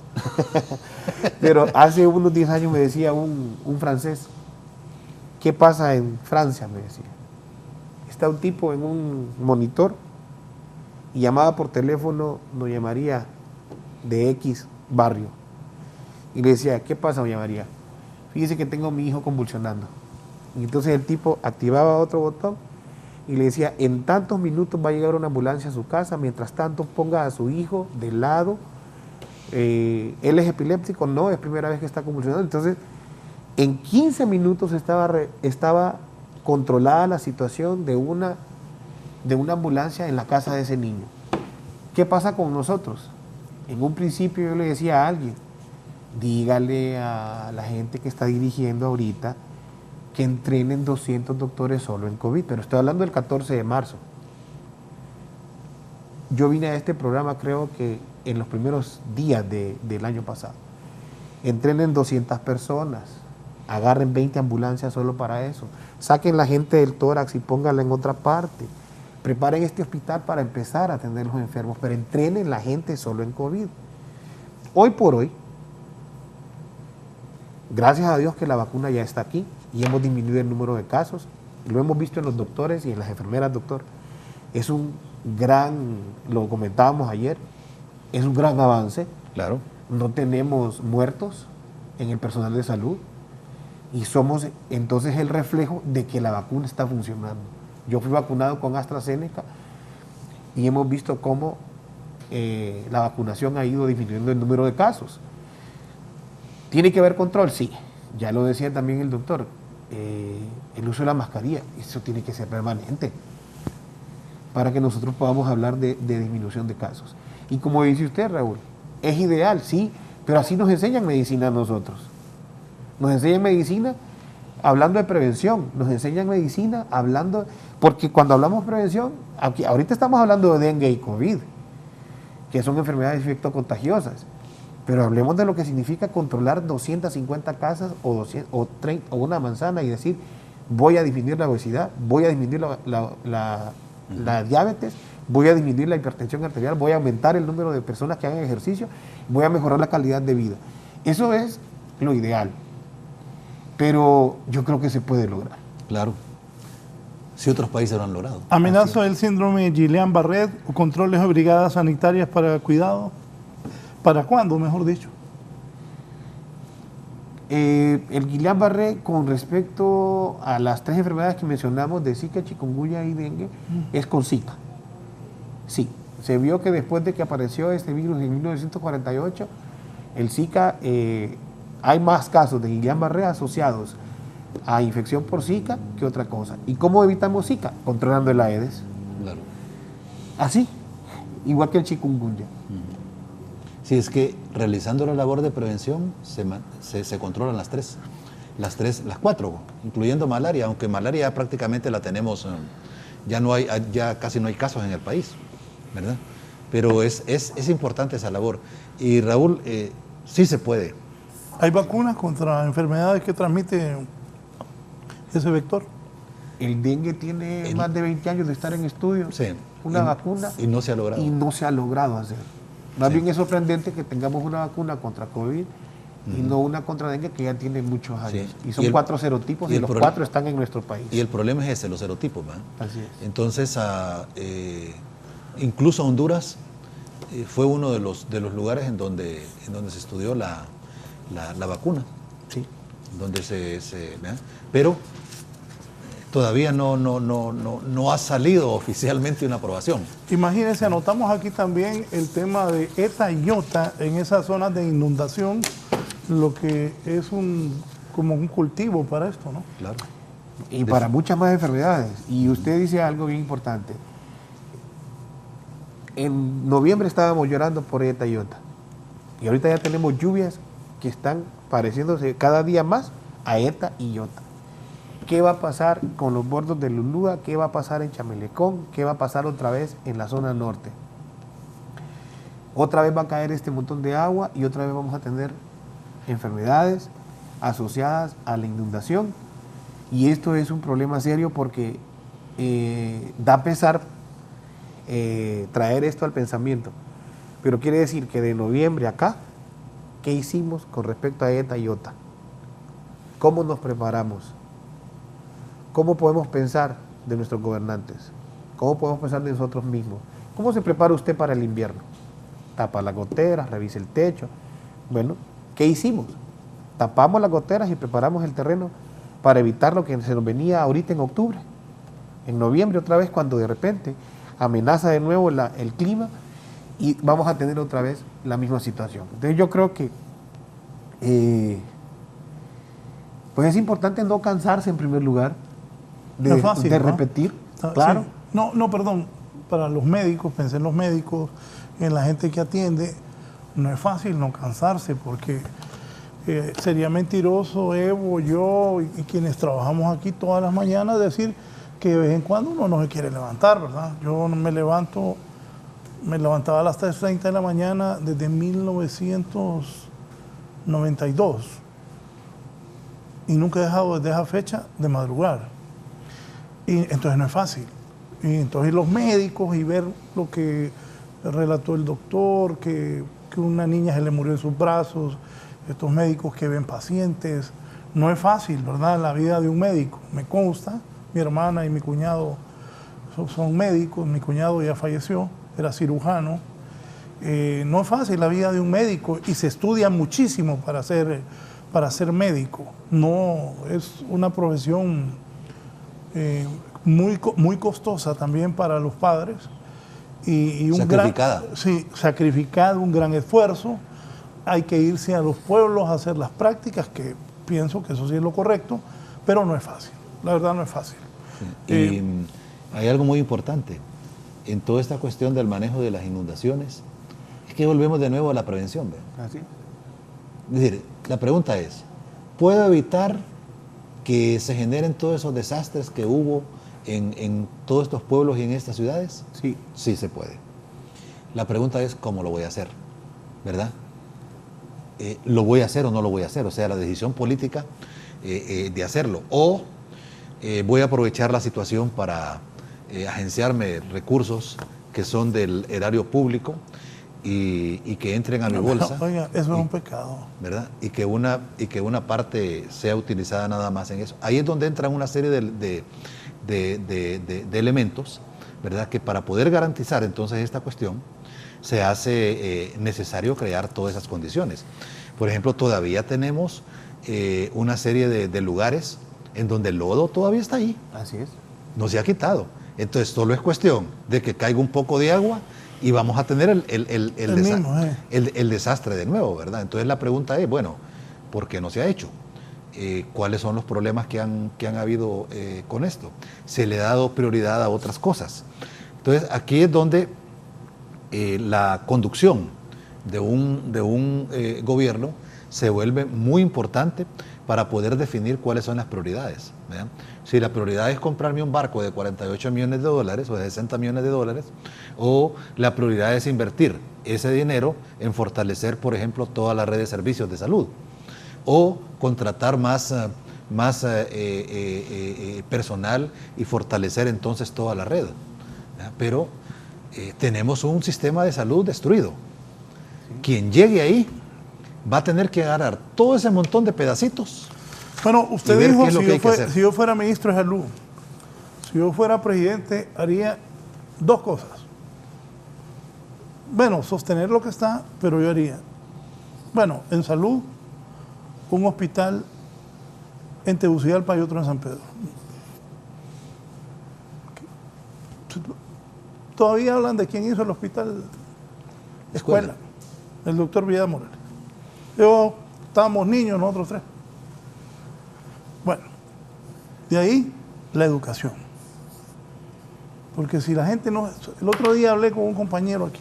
Pero hace unos 10 años me decía un francés, ¿qué pasa en Francia? Me decía. Está un tipo en un monitor y llamaba por teléfono, nos llamaría de X barrio. Y le decía, ¿qué pasa, doña María? Fíjese que tengo a mi hijo convulsionando. Y entonces el tipo activaba otro botón y le decía, en tantos minutos va a llegar una ambulancia a su casa, mientras tanto ponga a su hijo de lado. Él es epiléptico, no, es primera vez que está convulsionando. Entonces, en 15 minutos estaba controlada la situación de una ambulancia en la casa de ese niño. ¿Qué pasa con nosotros? En un principio yo le decía a alguien, dígale a la gente que está dirigiendo ahorita que entrenen 200 doctores solo en COVID, pero estoy hablando del 14 de marzo. Yo vine a este programa creo que en los primeros días del año pasado. Entrenen 200 personas, agarren 20 ambulancias solo para eso, saquen la gente del tórax y pónganla en otra parte, preparen este hospital para empezar a atender a los enfermos, pero entrenen la gente solo en COVID. Hoy por hoy, gracias a Dios que la vacuna ya está aquí y hemos disminuido el número de casos, lo hemos visto en los doctores y en las enfermeras, doctor. Es un gran, lo comentábamos ayer, es un gran avance, Claro. No tenemos muertos en el personal de salud y somos entonces el reflejo de que la vacuna está funcionando. Yo fui vacunado con AstraZeneca y hemos visto cómo la vacunación ha ido disminuyendo el número de casos. ¿Tiene que haber control? Sí, ya lo decía también el doctor. El uso de la mascarilla, eso tiene que ser permanente para que nosotros podamos hablar de disminución de casos. Y como dice usted, Raúl, es ideal, sí, pero así nos enseñan medicina a nosotros. Nos enseñan medicina hablando de prevención, nos enseñan medicina hablando, porque cuando hablamos de prevención, ahorita estamos hablando de dengue y COVID, que son enfermedades infectocontagiosas, pero hablemos de lo que significa controlar 250 casas o 30, o una manzana y decir, voy a disminuir la obesidad, voy a disminuir la diabetes, voy a disminuir la hipertensión arterial, voy a aumentar el número de personas que hagan ejercicio, voy a mejorar la calidad de vida. Eso es lo ideal, pero yo creo que se puede lograr. Claro. Si otros países lo han logrado. ¿Amenaza el síndrome de Guillain-Barré o controles de brigadas sanitarias para cuidado? ¿Para cuándo, mejor dicho? El Guillain-Barré, con respecto a las 3 enfermedades que mencionamos, de Zika, chikungunya y dengue, es con Zika. Sí, se vio que después de que apareció este virus en 1948, el Zika, hay más casos de Guillain-Barré asociados a infección por Zika que otra cosa. ¿Y cómo evitamos Zika? Controlando el Aedes. Claro. Así, igual que el chikungunya. Sí, es que realizando la labor de prevención se controlan las 4, incluyendo malaria, aunque malaria ya prácticamente la tenemos, ya casi no hay casos en el país, ¿verdad? Pero es importante esa labor. Y Raúl, sí se puede. ¿Hay vacunas contra enfermedades que transmite ese vector? El dengue tiene más de 20 años de estar en estudio. Sí. Una vacuna. Y no se ha logrado. Y no se ha logrado hacer. Más bien es sorprendente que tengamos una vacuna contra COVID y no una contra dengue que ya tiene muchos años. Sí. Y son 4 serotipos y los 4 están en nuestro país. Y el problema es ese, los serotipos, ¿verdad? Así es. Entonces, incluso Honduras fue uno de los lugares en donde se estudió la vacuna. Sí. Donde ¿verdad? Pero todavía no ha salido oficialmente una aprobación. Imagínense, anotamos aquí también el tema de ETA y IOTA en esas zonas de inundación, lo que es como un cultivo para esto, ¿no? Claro. Y para muchas más enfermedades. Y usted dice algo bien importante. En noviembre estábamos llorando por ETA y IOTA. Y ahorita ya tenemos lluvias que están pareciéndose cada día más a ETA y IOTA. ¿Qué va a pasar con los bordos de Lulúa? ¿Qué va a pasar en Chamelecón? ¿Qué va a pasar otra vez en la zona norte? Otra vez va a caer este montón de agua y otra vez vamos a tener enfermedades asociadas a la inundación. Y esto es un problema serio porque da pesar traer esto al pensamiento. Pero quiere decir que de noviembre acá, ¿qué hicimos con respecto a ETA y IOTA? ¿Cómo nos preparamos? ¿Cómo podemos pensar de nuestros gobernantes? ¿Cómo podemos pensar de nosotros mismos? ¿Cómo se prepara usted para el invierno? Tapa las goteras, revisa el techo. Bueno, ¿qué hicimos? Tapamos las goteras y preparamos el terreno para evitar lo que se nos venía ahorita en octubre. En noviembre otra vez, cuando de repente amenaza de nuevo el clima y vamos a tener otra vez la misma situación. Entonces yo creo que pues es importante no cansarse en primer lugar de, no es fácil, de ¿no? repetir, claro. Sí. No, perdón, para los médicos, pensé en los médicos, en la gente que atiende, no es fácil no cansarse porque sería mentiroso Evo, yo y quienes trabajamos aquí todas las mañanas decir que de vez en cuando uno no se quiere levantar, ¿verdad? Yo me levantaba a las 3:30 de la mañana desde 1992 y nunca he dejado desde esa fecha de madrugar. Y entonces no es fácil. Y entonces los médicos y ver lo que relató el doctor, que una niña se le murió en sus brazos, estos médicos que ven pacientes, no es fácil, ¿verdad? La vida de un médico, me consta, mi hermana y mi cuñado son médicos, mi cuñado ya falleció, era cirujano, No es fácil la vida de un médico y se estudia muchísimo para ser médico. No, es una profesión muy costosa también para los padres. Y sacrificada. Sacrificada, un gran esfuerzo. Hay que irse a los pueblos a hacer las prácticas, que pienso que eso sí es lo correcto, pero no es fácil. La verdad no es fácil. Sí. Y hay algo muy importante en toda esta cuestión del manejo de las inundaciones, es que volvemos de nuevo a la prevención. Así. Es decir, la pregunta es, ¿puedo evitar que se generen todos esos desastres que hubo en todos estos pueblos y en estas ciudades? Sí. Sí se puede. La pregunta es, ¿cómo lo voy a hacer? ¿Verdad? ¿Lo voy a hacer o no lo voy a hacer? O sea, la decisión política de hacerlo. O voy a aprovechar la situación para agenciarme recursos que son del erario público y que entren a mi bolsa. Oiga, eso es un pecado. ¿Verdad? Y que una parte sea utilizada nada más en eso. Ahí es donde entran una serie de elementos, ¿verdad? Que para poder garantizar entonces esta cuestión se hace necesario crear todas esas condiciones. Por ejemplo, todavía tenemos una serie de lugares en donde el lodo todavía está ahí. Así es. No se ha quitado. Entonces solo es cuestión de que caiga un poco de agua y vamos a tener el desastre de nuevo, ¿verdad? Entonces la pregunta es, bueno, ¿por qué no se ha hecho? ¿Cuáles son los problemas que han habido con esto? Se le ha dado prioridad a otras cosas. Entonces aquí es donde la conducción de un gobierno se vuelve muy importante para poder definir cuáles son las prioridades, ¿verdad? Si la prioridad es comprarme un barco de 48 millones de dólares o de 60 millones de dólares, o la prioridad es invertir ese dinero en fortalecer, por ejemplo, toda la red de servicios de salud, o contratar más personal y fortalecer entonces toda la red, ¿verdad? Pero tenemos un sistema de salud destruido. Quien llegue ahí va a tener que agarrar todo ese montón de pedacitos. Bueno, usted dijo, si yo fuera ministro de salud, si yo fuera presidente, haría dos cosas. Bueno, sostener lo que está, pero yo haría, bueno, en salud, un hospital en Tegucigalpa y otro en San Pedro. Todavía hablan de quién hizo el hospital escuela, el doctor Vidal Morales. Estábamos niños nosotros tres. Bueno, de ahí la educación. Porque si la gente no... El otro día hablé con un compañero aquí.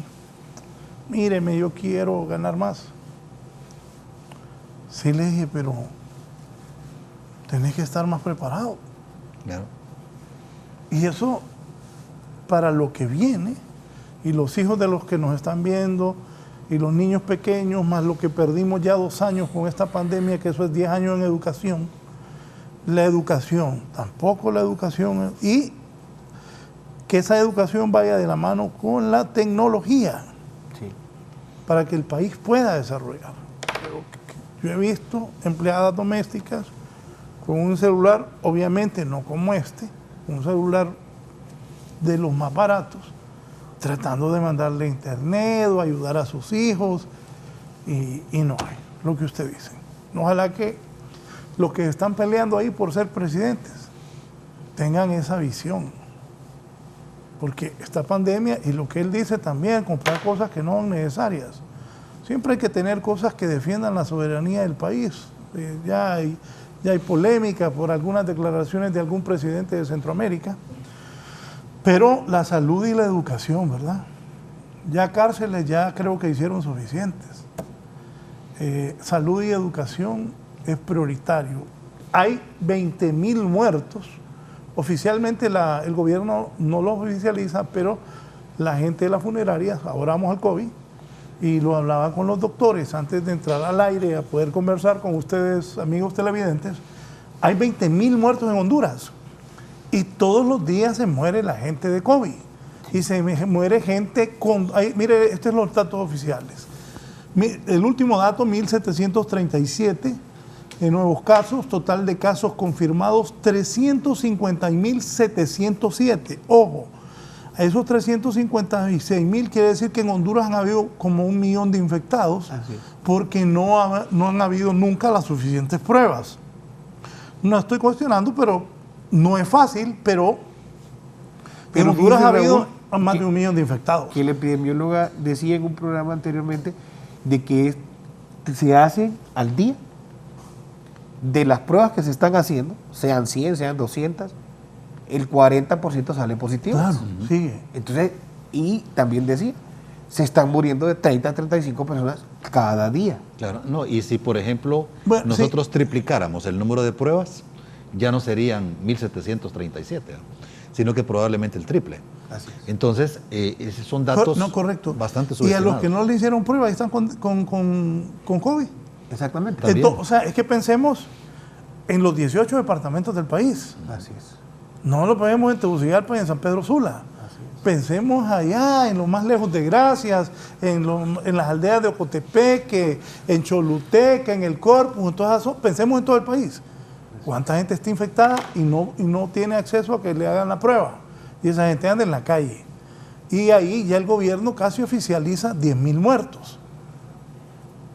Míreme, yo quiero ganar más. Sí, le dije, pero tenés que estar más preparado. Claro. Y eso, para lo que viene, y los hijos de los que nos están viendo, y los niños pequeños, más lo que perdimos ya 2 años con esta pandemia, que eso es 10 años en educación, la educación, tampoco la educación, y que esa educación vaya de la mano con la tecnología, Sí. para que el país pueda desarrollar. Pero yo he visto empleadas domésticas con un celular, obviamente no como este, un celular de los más baratos, tratando de mandarle internet o ayudar a sus hijos, y no hay lo que usted dice. Ojalá que los que están peleando ahí por ser presidentes tengan esa visión, porque esta pandemia, y lo que él dice también, comprar cosas que no son necesarias. Siempre hay que tener cosas que defiendan la soberanía del país. Ya hay polémica por algunas declaraciones de algún presidente de Centroamérica, pero la salud y la educación, ¿verdad? Ya cárceles ya creo que hicieron suficientes. Salud y educación es prioritario. Hay 20.000 muertos. Oficialmente el gobierno no los oficializa, pero la gente de las funerarias, ahora vamos al COVID, y lo hablaba con los doctores antes de entrar al aire a poder conversar con ustedes, amigos televidentes. Hay 20.000 muertos en Honduras. Y todos los días se muere la gente de COVID. Y se muere gente con... mire, estos son los datos oficiales. El último dato, 1.737 nuevos casos. Total de casos confirmados, 350.707. Ojo, A esos 356.000 quiere decir que en Honduras han habido como 1 millón de infectados porque no han habido nunca las suficientes pruebas. No estoy cuestionando, pero no es fácil, pero en Honduras ha habido más de 1 millón de infectados. Que la epidemióloga decía en un programa anteriormente de que se hacen al día de las pruebas que se están haciendo, sean 100, sean 200, el 40% sale positivo. Claro, sigue. Entonces, y también decía, se están muriendo de 30 a 35 personas cada día. Claro, no, y si por ejemplo Bueno, triplicáramos el número de pruebas, ya no serían 1.737, sino que probablemente el triple. Así es. Entonces, esos son datos correcto. bastante Y a subestimados. los que no le hicieron pruebas están con COVID. Exactamente. También. Entonces, o sea, es que pensemos en los 18 departamentos del país. Así es. No lo podemos en Tegucigalpa y en San Pedro Sula. Pensemos allá, en lo más lejos de Gracias, en las aldeas de Ocotepeque, en Choluteca, en el Corpus, en todas esas, pensemos en todo el país. ¿Cuánta gente está infectada y no tiene acceso a que le hagan la prueba? Y esa gente anda en la calle. Y ahí ya el gobierno casi oficializa 10.000 muertos.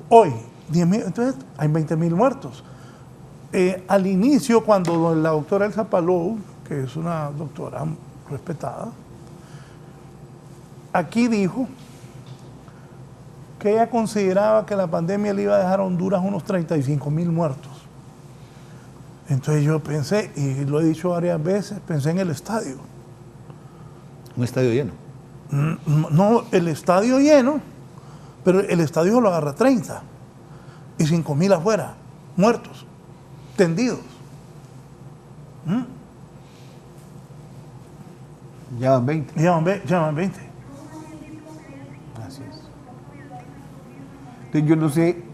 Hoy, 10.000, entonces hay 20.000 muertos. Al inicio, cuando la doctora Elsa Palou, que es una doctora respetada, aquí dijo que ella consideraba que la pandemia le iba a dejar a Honduras unos 35.000 muertos. Entonces yo pensé, y lo he dicho varias veces, pensé en el estadio. Un estadio lleno. No, el estadio lleno, pero el estadio lo agarra 30 y 5.000 afuera, muertos, tendidos. Ya van 20. Ya van 20. Así es. Entonces yo no sé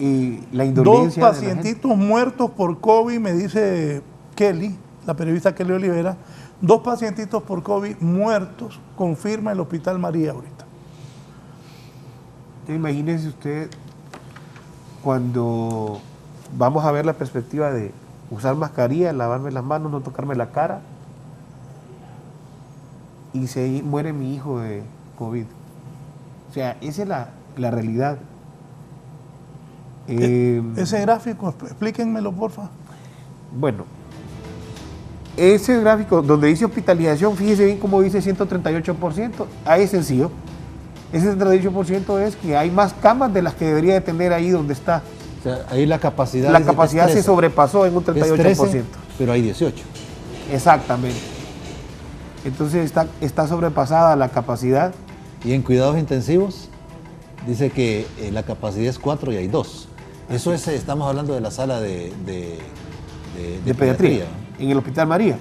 la Dos indolencia de la gente. pacientitos muertos por COVID, me dice Kelly, la periodista Kelly Olivera, 2 pacientitos por COVID muertos, confirma el Hospital María ahorita. Imagínense usted cuando vamos a ver la perspectiva de usar mascarilla, lavarme las manos, no tocarme la cara, y se muere mi hijo de COVID. O sea, esa es la realidad. Ese gráfico, explíquenmelo, porfa. Bueno, ese gráfico donde dice hospitalización, fíjese bien cómo dice 138%, ahí es sencillo. Ese 138% es que hay más camas de las que debería de tener ahí donde está. O sea, ahí la capacidad... La capacidad se sobrepasó en un Es 38%. 13, pero hay 18. Exactamente. Entonces está sobrepasada la capacidad. Y en cuidados intensivos, dice que la capacidad es 4 y hay 2. Eso es, estamos hablando de la sala de pediatría, en el Hospital María.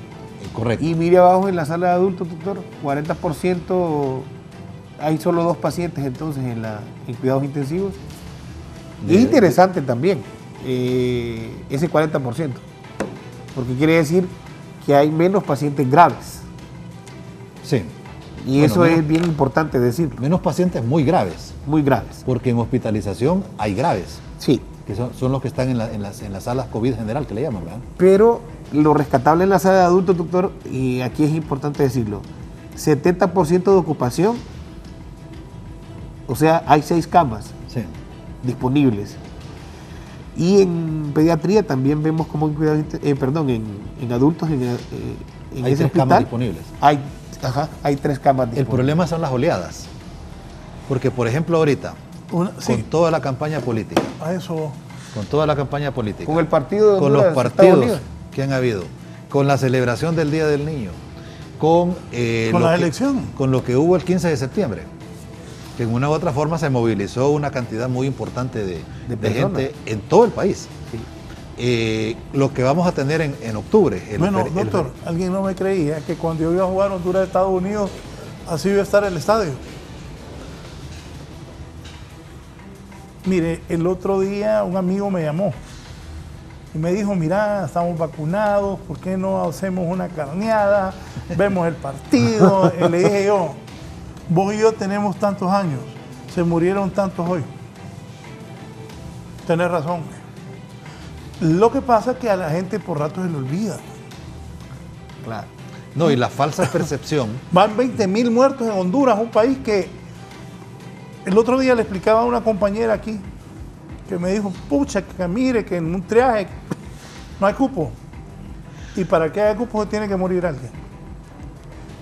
Correcto. Y mire abajo en la sala de adultos, doctor, 40%, hay solo 2 pacientes entonces en cuidados intensivos. Y es interesante también ese 40%, porque quiere decir que hay menos pacientes graves. Sí. Y Bueno, eso es bien importante decirlo. Menos pacientes muy graves, Muy graves. porque en hospitalización hay graves, Sí. que son los que están en las salas COVID general, que le llaman, ¿verdad? Pero lo rescatable en la sala de adultos, doctor, y aquí es importante decirlo, 70% de ocupación, o sea, hay 6 camas Sí. disponibles. Y en pediatría también vemos como en adultos en Hay ese 3 camas hospital disponibles. hay 3 camas El disponibles. problema son las oleadas. Porque, por ejemplo, ahorita, con toda la campaña política, A eso. con toda la campaña política, Con el partido de con los Honduras, Estados partidos Unidos. que han habido, con la celebración del Día del Niño, con la elección. con lo que hubo el 15 de septiembre, que en una u otra forma se movilizó una cantidad muy importante de personas. gente en todo el país. Sí. Lo que vamos a tener en octubre. Doctor, alguien no me creía que cuando yo iba a jugar Honduras Estados Unidos, así iba a estar el estadio. Mire, el otro día un amigo me llamó y me dijo, mira, estamos vacunados, ¿por qué no hacemos una carneada? Vemos el partido. Y le dije yo, vos y yo tenemos tantos años, se murieron tantos hoy. Tenés razón. Lo que pasa es que a la gente por rato se le olvida. Claro. No, y la falsa percepción. Van 20.000 muertos en Honduras, un país que el otro día le explicaba a una compañera aquí que me dijo, pucha, que mire que en un triaje no hay cupo. Y para que haya cupo se tiene que morir alguien.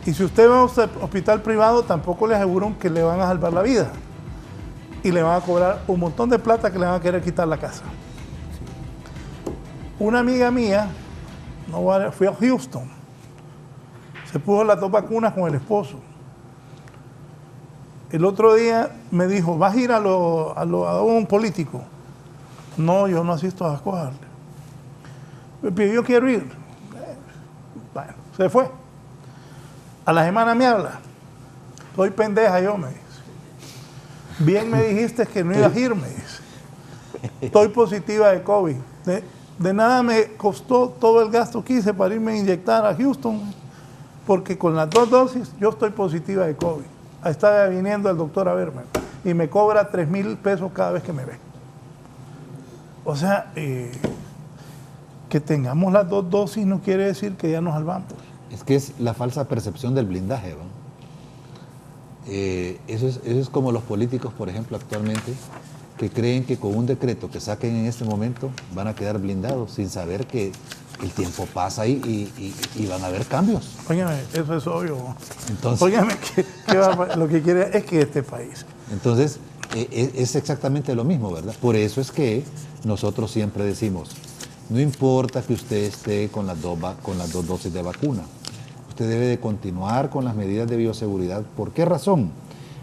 Y si usted va a un hospital privado, tampoco le aseguran que le van a salvar la vida. Y le van a cobrar un montón de plata que le van a querer quitar la casa. Una amiga mía, fui a Houston, se puso las 2 vacunas con el esposo. El otro día me dijo, ¿vas a ir a un político? No, yo no asisto a las cosas. Pero yo quiero ir. Bueno, se fue. A la semana me habla. Estoy pendeja yo, me dice. Bien me dijiste que no ibas a ir, me dice. Estoy positiva de COVID. De nada me costó todo el gasto que hice para irme a inyectar a Houston, porque con las 2 dosis yo estoy positiva de COVID. Estaba viniendo el doctor a verme y me cobra 3,000 pesos cada vez que me ve. O sea, que tengamos las 2 dosis no quiere decir que ya nos salvamos. Es que es la falsa percepción del blindaje, ¿no? Eso es como los políticos, por ejemplo, actualmente, que creen que con un decreto que saquen en este momento van a quedar blindados, sin saber que el tiempo pasa y van a haber cambios. Óigame, eso es obvio. Entonces, óigame, lo que quiere es que este país. Entonces, es exactamente lo mismo, ¿verdad? Por eso es que nosotros siempre decimos, no importa que usted esté con las 2 dosis de vacuna, usted debe de continuar con las medidas de bioseguridad. ¿Por qué razón?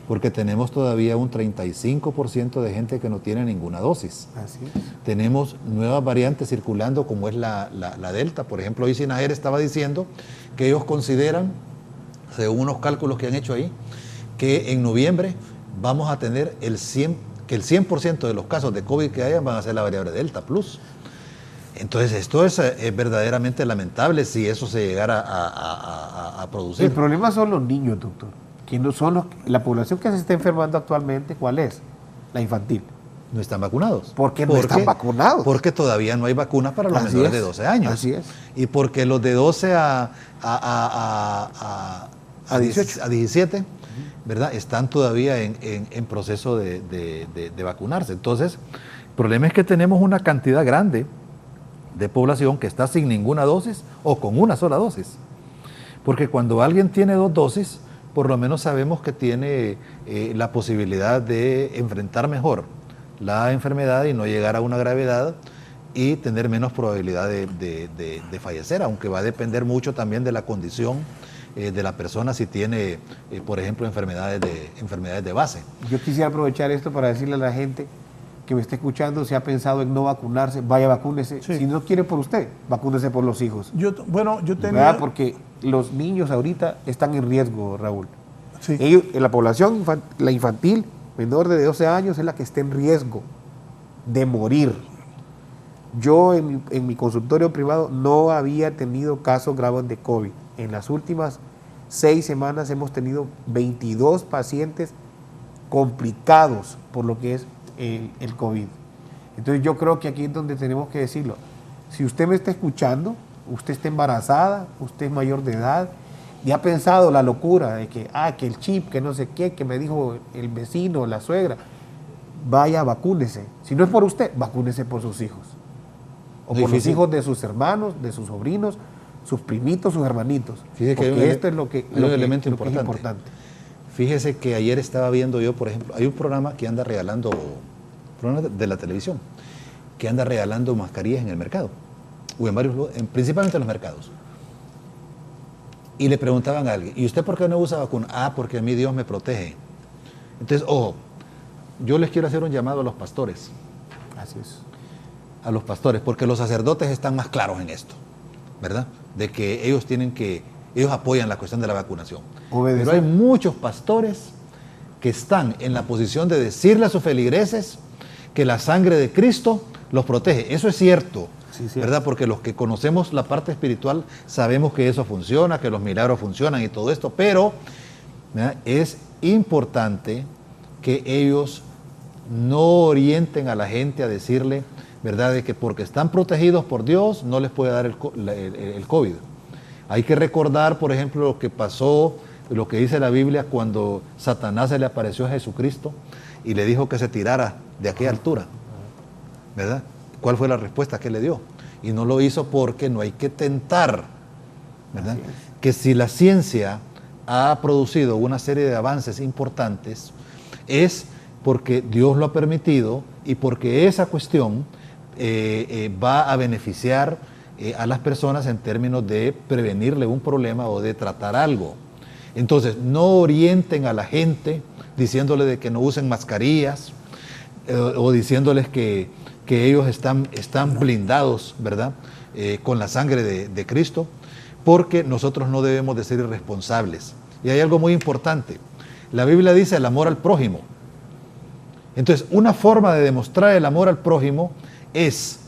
Porque tenemos todavía un 35% de gente que no tiene ninguna dosis. Así es. Tenemos nuevas variantes circulando, como es la Delta. Por ejemplo, hoy Sinajer estaba diciendo que ellos consideran, según unos cálculos que han hecho ahí, que en noviembre vamos a tener que el 100% de los casos de COVID que hayan van a ser la variable Delta Plus. Entonces, esto es verdaderamente lamentable si eso se llegara a producir. El problema son los niños, doctor. Que no son la población que se está enfermando actualmente, ¿cuál es? La infantil. No están vacunados. ¿Por qué no están vacunados? Porque todavía no hay vacunas para los menores de 12 años. Así es. Y porque los de 12 a 17, ¿verdad? Están todavía en proceso de vacunarse. Entonces, el problema es que tenemos una cantidad grande de población que está sin ninguna dosis o con una sola dosis. Porque cuando alguien tiene 2 dosis, por lo menos sabemos que tiene la posibilidad de enfrentar mejor la enfermedad y no llegar a una gravedad y tener menos probabilidad de fallecer, aunque va a depender mucho también de la condición de la persona, si tiene, por ejemplo, enfermedades de base. Yo quisiera aprovechar esto para decirle a la gente que me está escuchando, si ha pensado en no vacunarse, vaya, vacúnese. Sí. Si no quiere por usted, vacúnese por los hijos. Yo tenía... ¿verdad? Porque los niños ahorita están en riesgo, Raúl. Sí. Ellos, en la población, la infantil, menor de 12 años, es la que está en riesgo de morir. Yo en mi consultorio privado no había tenido casos graves de COVID. En las últimas 6 semanas hemos tenido 22 pacientes complicados por lo que es el COVID. Entonces yo creo que aquí es donde tenemos que decirlo. Si usted me está escuchando, usted está embarazada, usted es mayor de edad y ha pensado la locura de que el chip, que no sé qué, que me dijo el vecino, la suegra, vaya, vacúnese. Si no es por usted, vacúnese por sus hijos. O por los hijos de sus hermanos, de sus sobrinos, sus primitos, sus hermanitos. Fíjese porque esto es lo que un elemento es importante. Fíjese que ayer estaba viendo yo, por ejemplo, hay un programa que anda regalando, programa de la televisión, que anda regalando mascarillas en el mercado, o en varios, principalmente en los mercados. Y le preguntaban a alguien, ¿y usted por qué no usa vacuna? Porque a mí Dios me protege. Entonces, ojo, yo les quiero hacer un llamado a los pastores. Así es. A los pastores, porque los sacerdotes están más claros en esto, ¿verdad? De que ellos apoyan la cuestión de la vacunación. Obedecer. Pero hay muchos pastores que están en la posición de decirle a sus feligreses que la sangre de Cristo los protege. Eso es cierto, sí, ¿verdad? Porque los que conocemos la parte espiritual sabemos que eso funciona, que los milagros funcionan y todo esto, pero ¿verdad? Es importante que ellos no orienten a la gente a decirle, ¿verdad?, de que porque están protegidos por Dios no les puede dar el COVID. Hay que recordar, por ejemplo, lo que pasó, lo que dice la Biblia cuando Satanás se le apareció a Jesucristo y le dijo que se tirara de aquella altura, ¿verdad? ¿Cuál fue la respuesta que le dio? Y no lo hizo porque no hay que tentar, ¿verdad? Que si la ciencia ha producido una serie de avances importantes, es porque Dios lo ha permitido y porque esa cuestión va a beneficiar a las personas en términos de prevenirle un problema o de tratar algo. Entonces, no orienten a la gente diciéndole de que no usen mascarillas o diciéndoles que ellos están blindados, ¿verdad? Con la sangre de Cristo, porque nosotros no debemos de ser irresponsables. Y hay algo muy importante. La Biblia dice el amor al prójimo. Entonces, una forma de demostrar el amor al prójimo es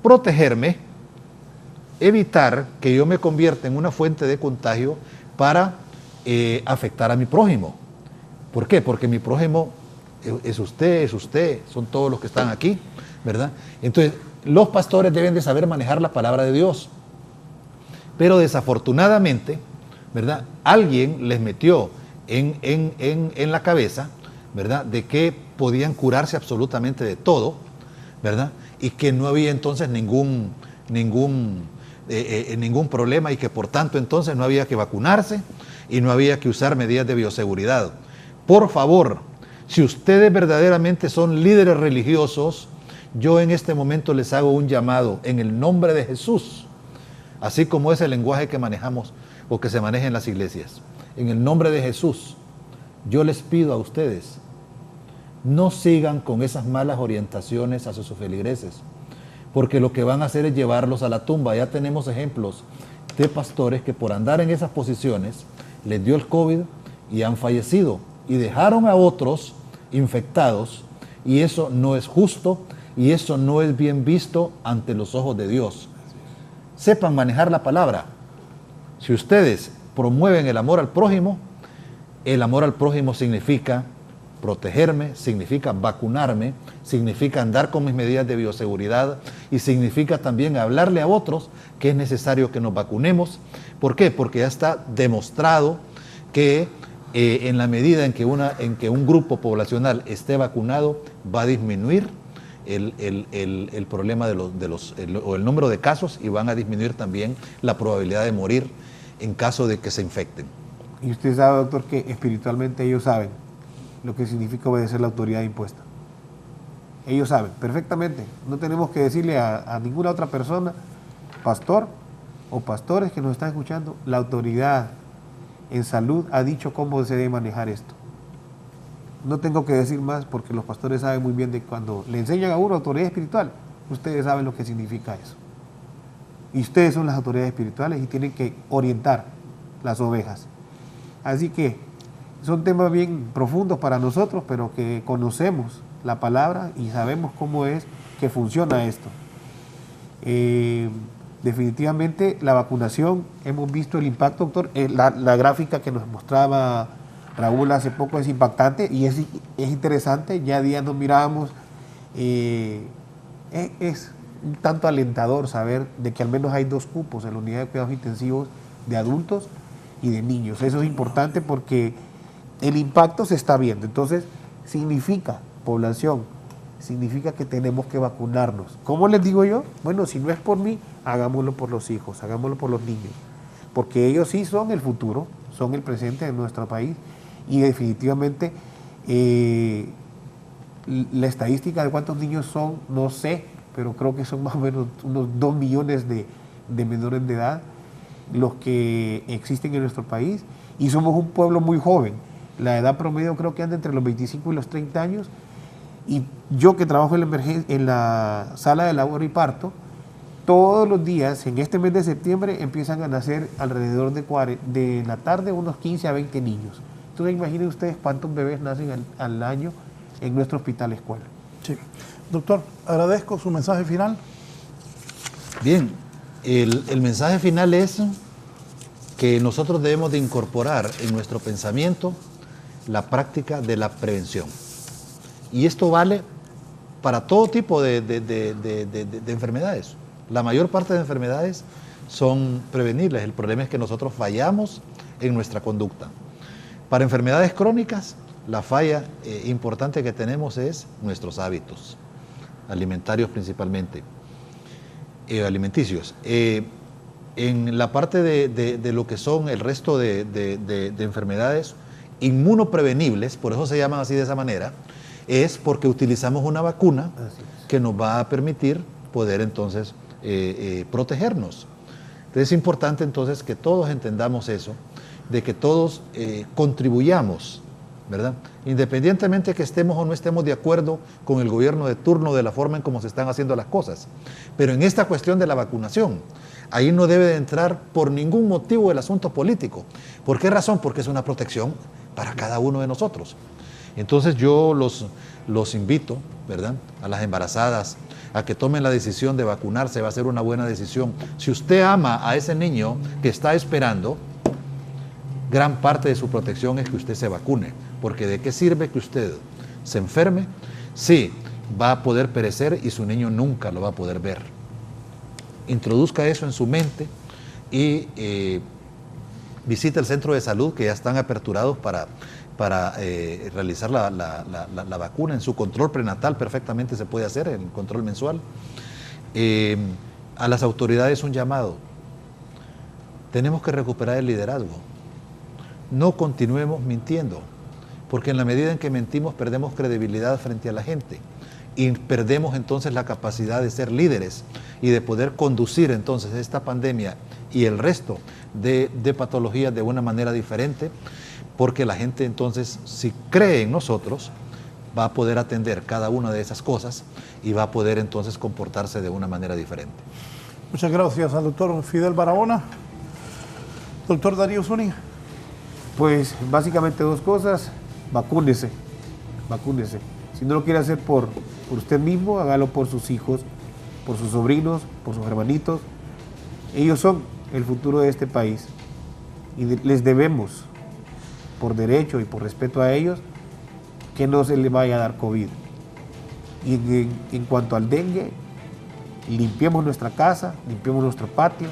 protegerme, evitar que yo me convierta en una fuente de contagio para afectar a mi prójimo. ¿Por qué? Porque mi prójimo es usted, son todos los que están aquí, ¿verdad? Entonces, los pastores deben de saber manejar la palabra de Dios. Pero desafortunadamente, ¿verdad? Alguien les metió en la cabeza, ¿verdad? De que podían curarse absolutamente de todo, ¿verdad? Y que no había entonces ningún problema y que por tanto entonces no había que vacunarse y no había que usar medidas de bioseguridad. Por favor, si ustedes verdaderamente son líderes religiosos, yo en este momento les hago un llamado en el nombre de Jesús, así como es el lenguaje que manejamos o que se maneja en las iglesias. En el nombre de Jesús, yo les pido a ustedes, no sigan con esas malas orientaciones hacia sus feligreses, porque lo que van a hacer es llevarlos a la tumba. Ya tenemos ejemplos de pastores que por andar en esas posiciones les dio el COVID y han fallecido y dejaron a otros infectados, y eso no es justo y eso no es bien visto ante los ojos de Dios. Sepan manejar la palabra. Si ustedes promueven el amor al prójimo significa protegerme, significa vacunarme, significa andar con mis medidas de bioseguridad y significa también hablarle a otros que es necesario que nos vacunemos. ¿Por qué? Porque ya está demostrado que en la medida en que un grupo poblacional esté vacunado, va a disminuir el problema o el número de casos, y van a disminuir también la probabilidad de morir en caso de que se infecten. Y usted sabe, doctor, que espiritualmente ellos saben lo que significa obedecer la autoridad impuesta. Ellos saben perfectamente. No tenemos que decirle a ninguna otra persona, pastor o pastores que nos están escuchando, la autoridad en salud ha dicho cómo se debe manejar esto. No tengo que decir más, porque los pastores saben muy bien de cuando le enseñan a uno autoridad espiritual, ustedes saben lo que significa eso. Y ustedes son las autoridades espirituales y tienen que orientar las ovejas. Así que son temas bien profundos para nosotros, pero que conocemos la palabra y sabemos cómo es que funciona esto. Definitivamente la vacunación, hemos visto el impacto, doctor. La gráfica que nos mostraba Raúl hace poco es impactante y es interesante. Ya día nos mirábamos, es un tanto alentador saber de que al menos hay 2 cupos en la unidad de cuidados intensivos de adultos y de niños. Eso es importante porque el impacto se está viendo. Entonces, significa población, significa que tenemos que vacunarnos. ¿Cómo les digo yo? Bueno, si no es por mí, hagámoslo por los hijos, hagámoslo por los niños, porque ellos sí son el futuro, son el presente de nuestro país, y definitivamente la estadística de cuántos niños son, no sé, pero creo que son más o menos unos 2 millones de menores de edad los que existen en nuestro país, y somos un pueblo muy joven. La edad promedio creo que anda entre los 25 y los 30 años, y yo que trabajo en la sala de labor y parto, todos los días, en este mes de septiembre, empiezan a nacer alrededor de la tarde unos 15 a 20 niños. Entonces imaginen ustedes cuántos bebés nacen al año en nuestro hospital escuela. Sí. Doctor, agradezco su mensaje final. Bien, el mensaje final es que nosotros debemos de incorporar en nuestro pensamiento la práctica de la prevención. Y esto vale para todo tipo de enfermedades. La mayor parte de enfermedades son prevenibles. El problema es que nosotros fallamos en nuestra conducta. Para enfermedades crónicas, la falla importante que tenemos es nuestros hábitos, alimentarios principalmente, alimenticios. En la parte de lo que son el resto de enfermedades inmunoprevenibles, por eso se llaman así de esa manera, es porque utilizamos una vacuna que nos va a permitir poder entonces protegernos. Entonces es importante entonces que todos entendamos eso, de que todos contribuyamos, ¿verdad? Independientemente que estemos o no estemos de acuerdo con el gobierno de turno de la forma en cómo se están haciendo las cosas. Pero en esta cuestión de la vacunación, ahí no debe de entrar por ningún motivo el asunto político. ¿Por qué razón? Porque es una protección para cada uno de nosotros. Entonces yo los invito, ¿verdad?, a las embarazadas a que tomen la decisión de vacunarse. Va a ser una buena decisión. Si usted ama a ese niño que está esperando, gran parte de su protección es que usted se vacune, porque ¿de qué sirve que usted se enferme? Sí, va a poder perecer y su niño nunca lo va a poder ver. Introduzca eso en su mente y visite el centro de salud, que ya están aperturados para realizar la vacuna. En su control prenatal perfectamente se puede hacer, el control mensual. A las autoridades un llamado. Tenemos que recuperar el liderazgo. No continuemos mintiendo, porque en la medida en que mentimos perdemos credibilidad frente a la gente y perdemos entonces la capacidad de ser líderes y de poder conducir entonces esta pandemia y el resto de patologías de una manera diferente, porque la gente entonces, si cree en nosotros, va a poder atender cada una de esas cosas y va a poder entonces comportarse de una manera diferente. Muchas gracias al doctor Fidel Barahona. Doctor Darío Zúñiga. Pues básicamente dos cosas: vacúnese. Si no lo quiere hacer por usted mismo, hágalo por sus hijos, por sus sobrinos, por sus hermanitos. Ellos son el futuro de este país y les debemos, por derecho y por respeto a ellos, que no se les vaya a dar COVID. Y en cuanto al dengue, limpiemos nuestra casa, limpiemos nuestro patio,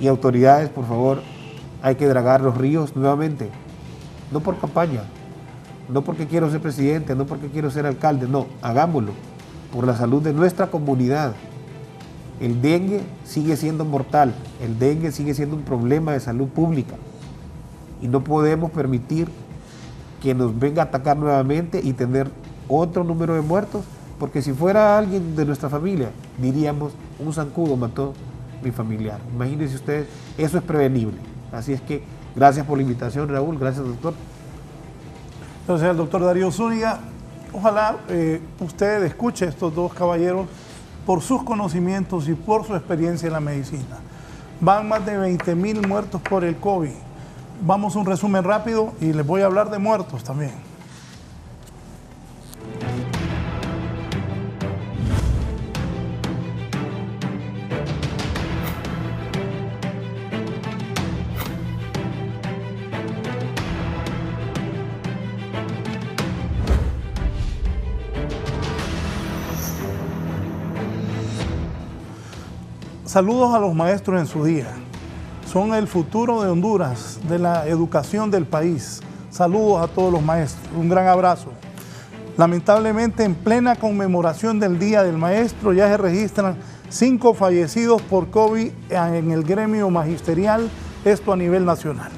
y autoridades, por favor, hay que dragar los ríos nuevamente, no por campaña, no porque quiero ser presidente, no porque quiero ser alcalde, no, hagámoslo por la salud de nuestra comunidad. El dengue sigue siendo mortal, el dengue sigue siendo un problema de salud pública y no podemos permitir que nos venga a atacar nuevamente y tener otro número de muertos, porque si fuera alguien de nuestra familia, diríamos, un zancudo mató a mi familiar. Imagínense ustedes, eso es prevenible. Así es que gracias por la invitación, Raúl, gracias, doctor. Gracias al doctor Darío Zúñiga. Ojalá usted escuche a estos dos caballeros por sus conocimientos y por su experiencia en la medicina. Van más de 20,000 muertos por el COVID. Vamos a un resumen rápido y les voy a hablar de muertos también. Saludos a los maestros en su día. Son el futuro de Honduras, de la educación del país. Saludos a todos los maestros. Un gran abrazo. Lamentablemente, en plena conmemoración del Día del Maestro, ya se registran 5 fallecidos por COVID en el gremio magisterial, esto a nivel nacional.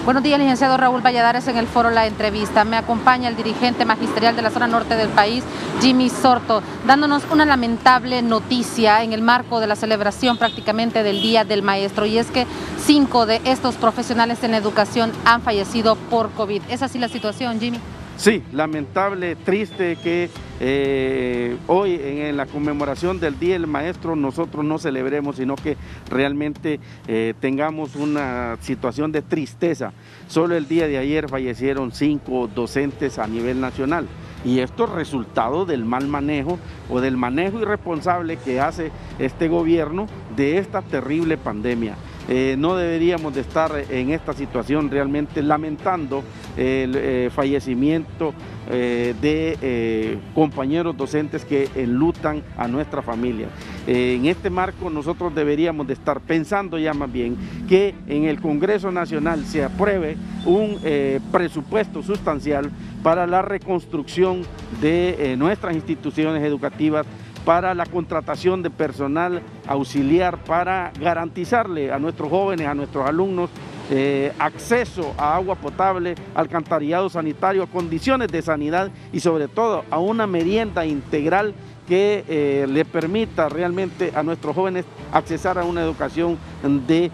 Buenos días, licenciado Raúl Valladares, en el foro La Entrevista. Me acompaña el dirigente magisterial de la zona norte del país, Jimmy Sorto, dándonos una lamentable noticia en el marco de la celebración prácticamente del Día del Maestro, y es que 5 de estos profesionales en la educación han fallecido por COVID. ¿Es así la situación, Jimmy? Sí, lamentable, triste que hoy en la conmemoración del Día del Maestro nosotros no celebremos, sino que realmente tengamos una situación de tristeza. Solo el día de ayer fallecieron 5 docentes a nivel nacional, y esto es resultado del mal manejo o del manejo irresponsable que hace este gobierno de esta terrible pandemia. No deberíamos de estar en esta situación realmente lamentando el fallecimiento de compañeros docentes que enlutan a nuestra familia. En este marco nosotros deberíamos de estar pensando ya más bien que en el Congreso Nacional se apruebe un presupuesto sustancial para la reconstrucción de nuestras instituciones educativas, para la contratación de personal auxiliar, para garantizarle a nuestros jóvenes, a nuestros alumnos, acceso a agua potable, alcantarillado sanitario, a condiciones de sanidad y sobre todo a una merienda integral que le permita realmente a nuestros jóvenes accesar a una educación de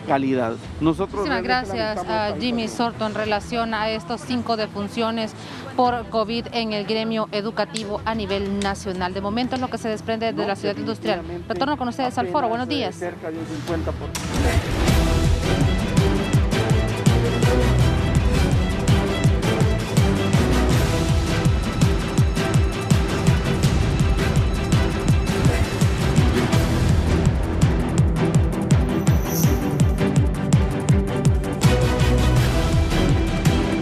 calidad. Muchísimas gracias a Jimmy Sorto en relación a estos 5 defunciones por COVID en el gremio educativo a nivel nacional. De momento es lo que se desprende de la ciudad industrial. Retorno con ustedes al foro. Buenos días. Cerca de un 50%.